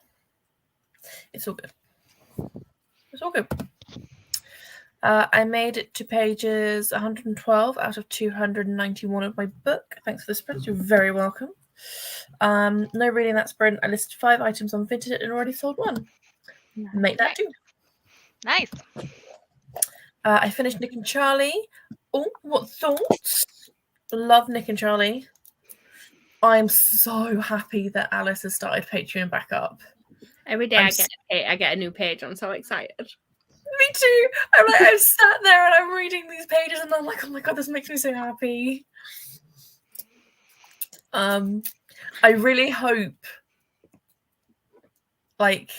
it's all good. It's all good. I made it to pages 112 out of 291 of my book. Thanks for the sprint. You're very welcome. No reading that sprint. I listed 5 items on Vinted and already sold 1. Make that do. Nice. I finished Nick and Charlie. Oh, what thoughts? Love Nick and Charlie. I'm so happy that Alice has started Patreon back up. Every day I'm I get a new page. I'm so excited. Me too. I'm sat there and I'm reading these pages and I'm like, oh my god, this makes me so happy. I really hope, like,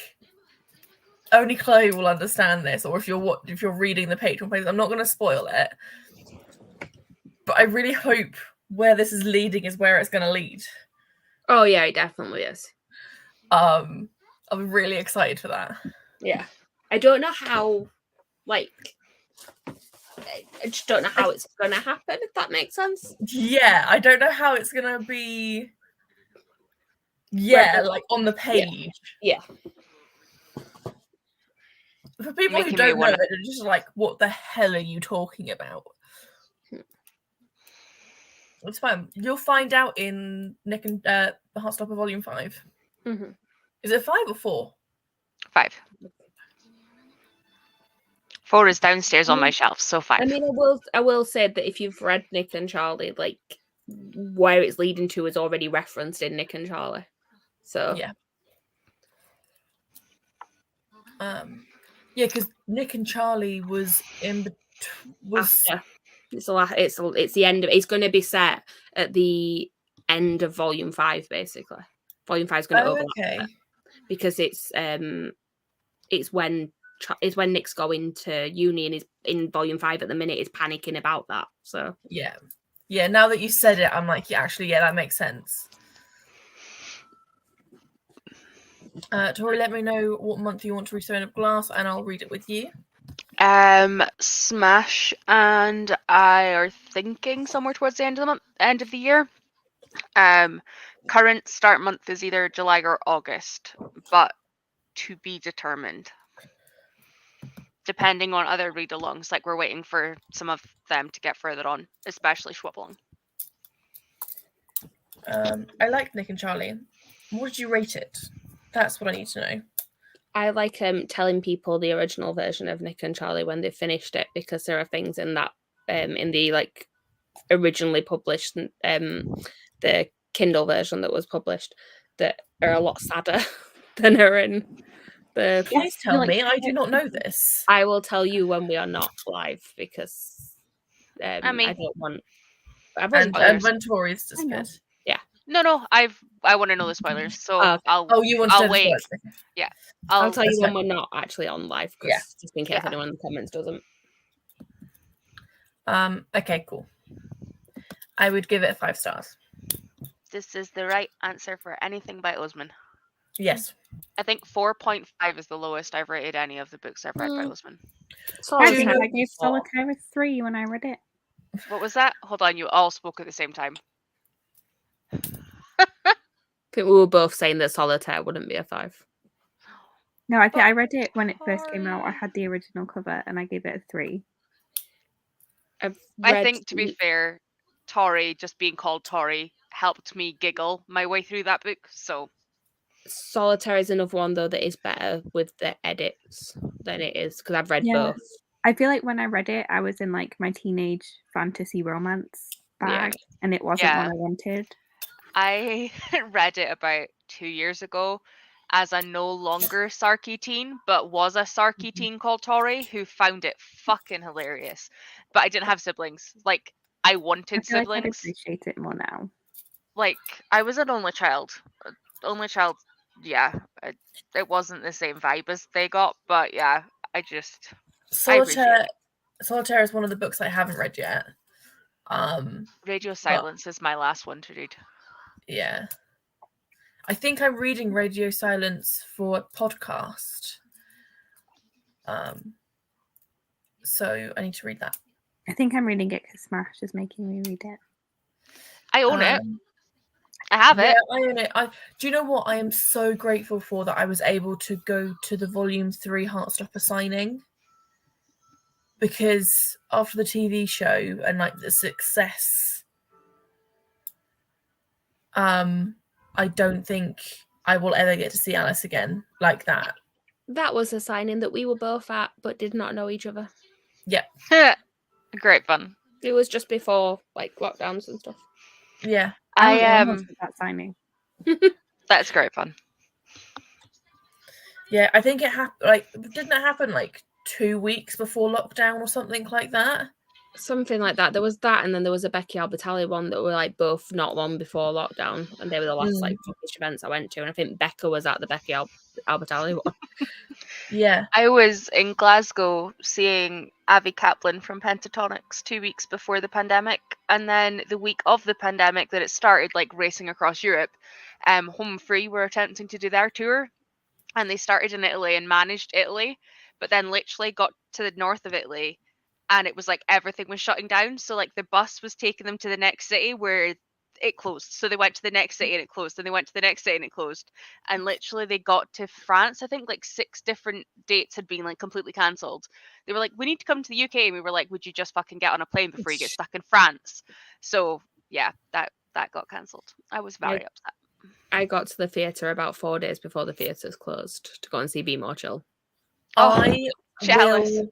only Chloe will understand this, or if you're reading the Patreon page, I'm not going to spoil it. But I really hope where this is leading is where it's going to lead. Oh yeah, it definitely is. I'm really excited for that. Yeah, I don't know how. Like, I just don't know how it's going to happen. If that makes sense. Yeah, I don't know how it's going to be. Yeah, like on the page. Yeah. For people who Making me don't know wanna- it, they're just like, what the hell are you talking about? It's fine. You'll find out in Nick and Heartstopper Volume 5. Mm-hmm. Is it 5 or 4? 5. 4 is downstairs on my shelf, so 5. I mean, I will say that if you've read Nick and Charlie, like where it's leading to is already referenced in Nick and Charlie. So Yeah. Yeah, because Nick and Charlie was after it's the end of it's going to be set at the end of Volume 5, basically. Volume 5 is going to overlap okay. because it's when Nick's going to uni and is in Volume 5 at the minute. Is panicking about that. So Yeah. Now that you said it, I'm like, yeah, actually, yeah, that makes sense. Tori, let me know what month you want to read Throne of Glass, and I'll read it with you. Smash and I are thinking somewhere towards the end of the year. Current start month is either July or August, but to be determined. Depending on other read-alongs, like we're waiting for some of them to get further on, especially Schwoblong. I like Nick and Charlie. What did you rate it? That's what I need to know. I like telling people the original version of Nick and Charlie when they've finished it, because there are things in that in the like originally published the Kindle version that was published that are a lot sadder than are in the. Please tell me. I do not know this. I will tell you when we are not live, because I mean- don't want. And when Tori's disappeared. No, I want to know the spoilers, so Okay. Oh, you want I'll to know the wait. spoilers. I'll tell you that's when fine. we're not actually on live, Yeah. just in case Yeah. anyone in the comments doesn't. Okay, cool. I would give it 5 stars. This is the right answer for anything by Osman. Yes. I think 4.5 is the lowest I've rated any of the books I've read by Osman. I Do you think know I gave what? Solitaire a 3 when I read it. What was that? Hold on, you all spoke at the same time. I think we were both saying that Solitaire wouldn't be a 5. No, I think I read it when it first came out. I had the original cover and I gave it a 3. I think, to be fair, Tori, just being called Tori, helped me giggle my way through that book. So Solitaire is another one though that is better with the edits than it is, because I've read Yeah. both. I feel like when I read it, I was in like my teenage fantasy romance bag, and it wasn't Yeah. what I wanted. I read it about 2 years ago as a no longer Sarky teen, but was a Sarky teen called Tori who found it fucking hilarious. But I didn't have siblings. Like, I I wanted feel like I'd siblings. appreciate it more now. Like, I was an only child. Only child, yeah. It wasn't the same vibe as they got, but yeah, I appreciate Solitaire is one of the books I haven't read yet. Radio Silence is my last one to read. Yeah. I think I'm reading Radio Silence for a podcast. So I need to read that. I think I'm reading it because Smash is making me read it. I own it. Um, I have Yeah, it. I own it. Do you know what? I am so grateful for that I was able to go to the Volume 3 Heartstopper signing. Because after the TV show and like the success, I don't think I will ever get to see Alice again like that. That was a signing that we were both at, but did not know each other. Great fun. It was just before like lockdowns and stuff. Yeah. I almost at that signing. That's great fun. Yeah, I think it happened. Like, didn't it happen like 2 weeks before lockdown or something like that? Something like that. There was that, and then there was a Becky Albertalli one that were like both not long before lockdown, and they were the last like published events I went to. And I think Becca was at the Becky Albertalli one. Yeah. I was in Glasgow seeing Avi Kaplan from Pentatonics 2 weeks before the pandemic, and then the week of the pandemic that it started, like racing across Europe, Home Free were attempting to do their tour, and they started in Italy and managed Italy, but then literally got to the north of Italy, and it was like everything was shutting down. So like the bus was taking them to the next city where it closed. So they went to the next city and it closed. Then they went to the next city and it closed. And literally they got to France. I think like 6 different dates had been like completely cancelled. They were like, we need to come to the UK. And we were like, would you just fucking get on a plane before you get stuck in France? So yeah, that got cancelled. I was very upset. I got to the theatre about 4 days before the theatres closed to go and see Be More Chill. I jealous. will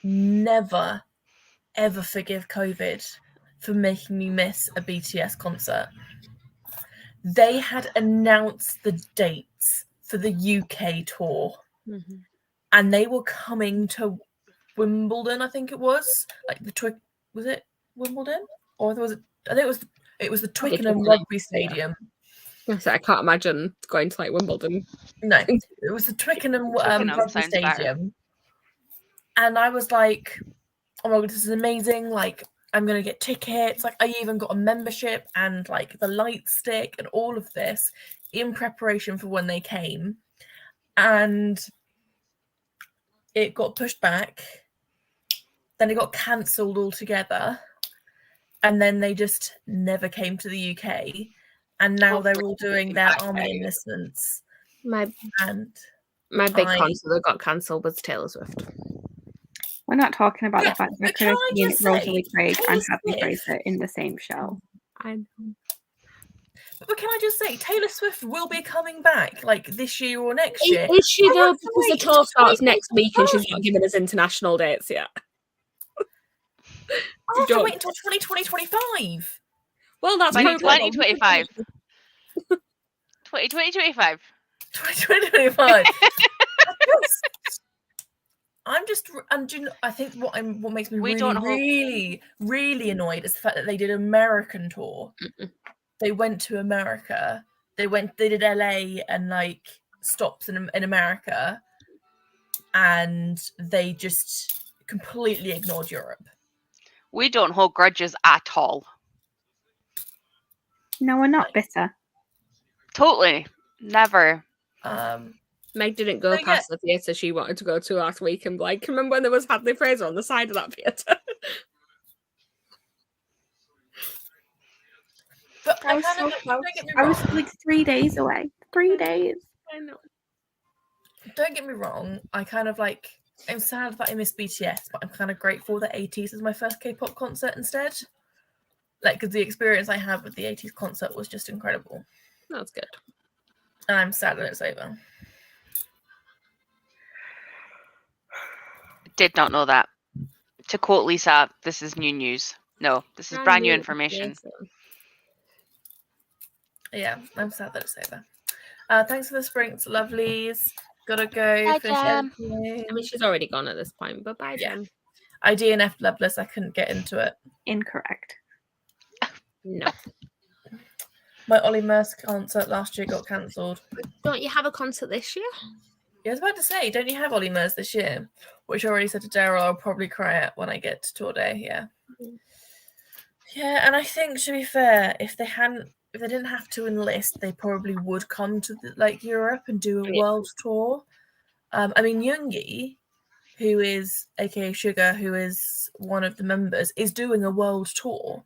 never, ever forgive COVID for making me miss a BTS concert. They had announced the dates for the UK tour, and they were coming to Wimbledon. I think it was like was it Wimbledon, or was it? I think it was the Twickenham Rugby Stadium. So I can't imagine going to like Wimbledon. No, it was the Twickenham Rugby Stadium. Better. And I was like, oh my god, this is amazing. Like, I'm going to get tickets. Like, I even got a membership and like the light stick and all of this in preparation for when they came. And it got pushed back. Then it got cancelled altogether. And then they just never came to the UK. And now they're all doing their army enlistments. My And big concert that got cancelled was Taylor Swift. We're not talking about Yeah, the fact that I but could have can I seen just say, Rosalie Craig and Taylor Happy Swift- Fraser in the same show. I know. But can I just say, Taylor Swift will be coming back like this year or next year. Is she I though? have to Because the wait tour till starts next week and she's 2025. not given us international dates yet. I have to Don't- wait until 2025. Well, that's By probably 2025. 2025. 2025. And do you know, I think what makes me We don't hope- really, really annoyed is the fact that they did American tour. They went to America. They did LA and like stops in America, and they just completely ignored Europe. We don't hold grudges at all. No, we're not bitter. Totally. Never. Meg didn't go So, past the theatre she wanted to go to last week and be like, remember when there was Hadley Fraser on the side of that theatre? But I was kind so of, close. don't get me I was wrong. like 3 days away. 3 days. I know. Don't get me wrong. I kind of like. I'm sad that I missed BTS, but I'm kind of grateful that 80s is my first K-pop concert instead. Like, because the experience I had with the 80s concert was just incredible. That's good. And I'm sad that it's over. Did not know that. To quote Lisa, this is new news. No, this is brand new information. Yeah, I'm sad that it's over. Thanks for the sprints, lovelies. Gotta go. Bye, Finish Jam. editing. I mean, she's already gone at this point, but bye, Yeah. Jen. I DNF'd Loveless. I couldn't get into it. Incorrect. No. My Ollie Merce concert last year got cancelled. Don't you have a concert this year? Yeah, I was about to say, don't you have Ollie Merce this year? Which I already said to Daryl, I'll probably cry at when I get to tour day. Yeah. Yeah, and I think, to be fair, if they didn't have to enlist, they probably would come to Europe and do a world tour. I mean, Yoongi, who is aka Sugar, who is one of the members, is doing a world tour.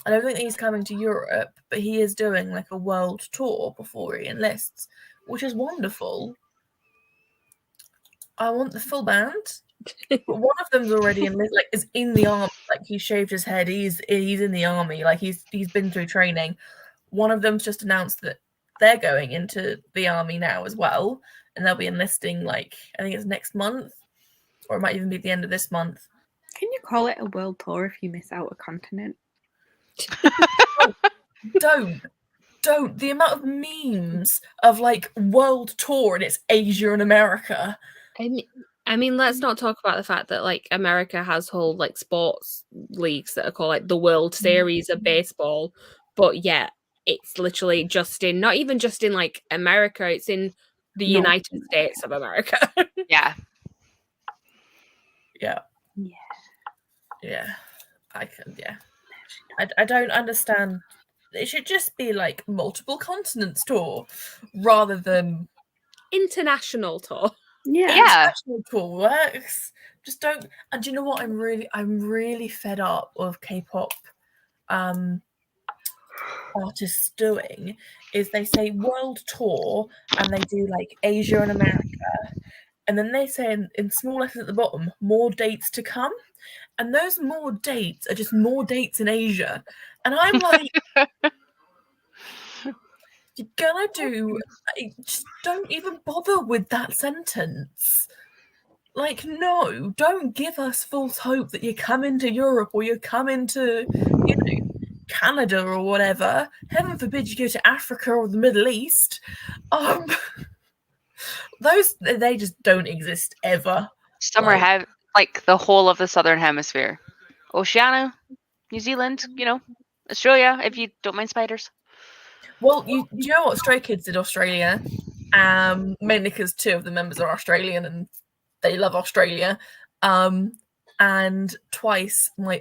I don't think he's coming to Europe, but he is doing like a world tour before he enlists, which is wonderful. I want the full band. But one of them's already is in the army. Like, he shaved his head. He's in the army. Like, he's been through training. One of them's just announced that they're going into the army now as well, and they'll be enlisting I think it's next month, or it might even be the end of this month. Can you call it a world tour if you miss out a continent? Don't. The amount of memes of like world tour and it's Asia and America. I mean, let's not talk about the fact that like America has whole like sports leagues that are called like the World Series of baseball, but yeah, it's literally just in not even just in like America, it's in the No. United States of America. Yeah. Yeah. Yeah. Yeah. I don't understand. It should just be like multiple continents tour rather than International tour. Yeah. Yeah. national tour works. Just don't. And do you know what? I'm really fed up of K-pop artists doing is they say world tour and they do like Asia and America, and then they say in small letters at the bottom more dates to come, and those more dates are just more dates in Asia, and I'm like, you're gonna do, just don't even bother with that sentence. Like, no, don't give us false hope that you're coming to Europe or you're coming to, you know, Canada or whatever. Heaven forbid you go to Africa or the Middle East. Those, they just don't exist ever. Summer Like- like the whole of the southern hemisphere. Oceania, New Zealand, Australia, if you don't mind spiders. Well, do you know what Stray Kids did Australia? Mainly because 2 of the members are Australian and they love Australia. And Twice, my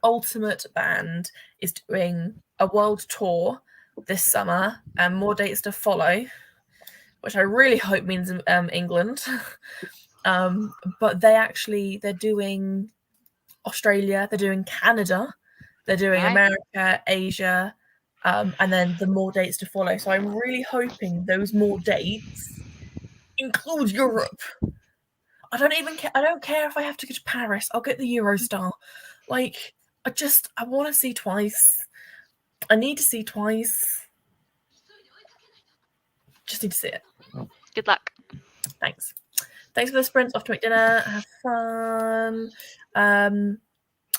ultimate band, is doing a world tour this summer and more dates to follow, which I really hope means England. But they're doing Australia, they're doing Canada, they're doing Right. America, Asia, and then the more dates to follow. So I'm really hoping those more dates include Europe. I don't even care. I don't care if I have to go to Paris. I'll get the Eurostar. Like, I want to see Twice. I need to see Twice. Just need to see it. Good luck. Thanks. Thanks for the sprints. Off to make dinner. Have fun.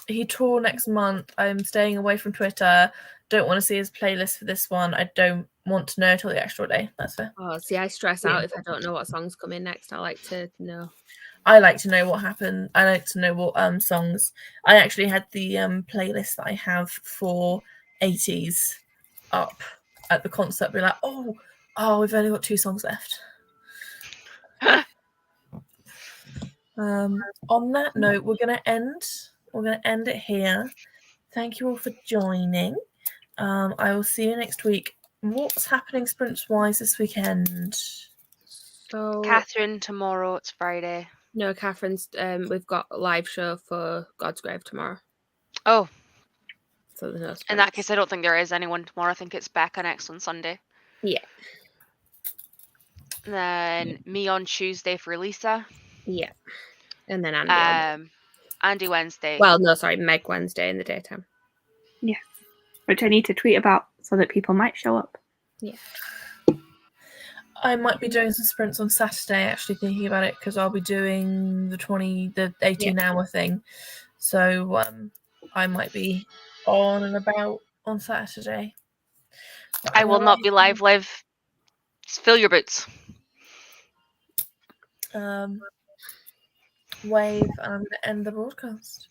He tour next month. I'm staying away from Twitter. Don't want to see his playlist for this one. I don't want to know till the actual day. That's fair. Oh, see, I stress out if I don't know what songs come in next. I like to know. I like to know what happened. I like to know what songs. I actually had the playlist that I have for 80s up at the concert. Be like, oh, we've only got 2 songs left. On that note, we're gonna end it here. Thank you all for joining. I will see you next week. What's happening sprints wise this weekend? So Catherine, tomorrow, it's Friday. no, Catherine's we've got a live show for God's Grave tomorrow. Oh, So there's no in that sprints. case, I don't think there is anyone tomorrow. I think it's Becca next on Sunday. Yeah. And then me on Tuesday for Lisa. Yeah. And then Andy. on- Andy Wednesday. well, no, sorry, Meg Wednesday in the daytime. Which I need to tweet about so that people might show up. I might be doing some sprints on Saturday, actually thinking about it, because I'll be doing the 18-hour thing. So I might be on and about on Saturday. But I will not be live. Just fill your boots. Wave, and I'm going to end the broadcast.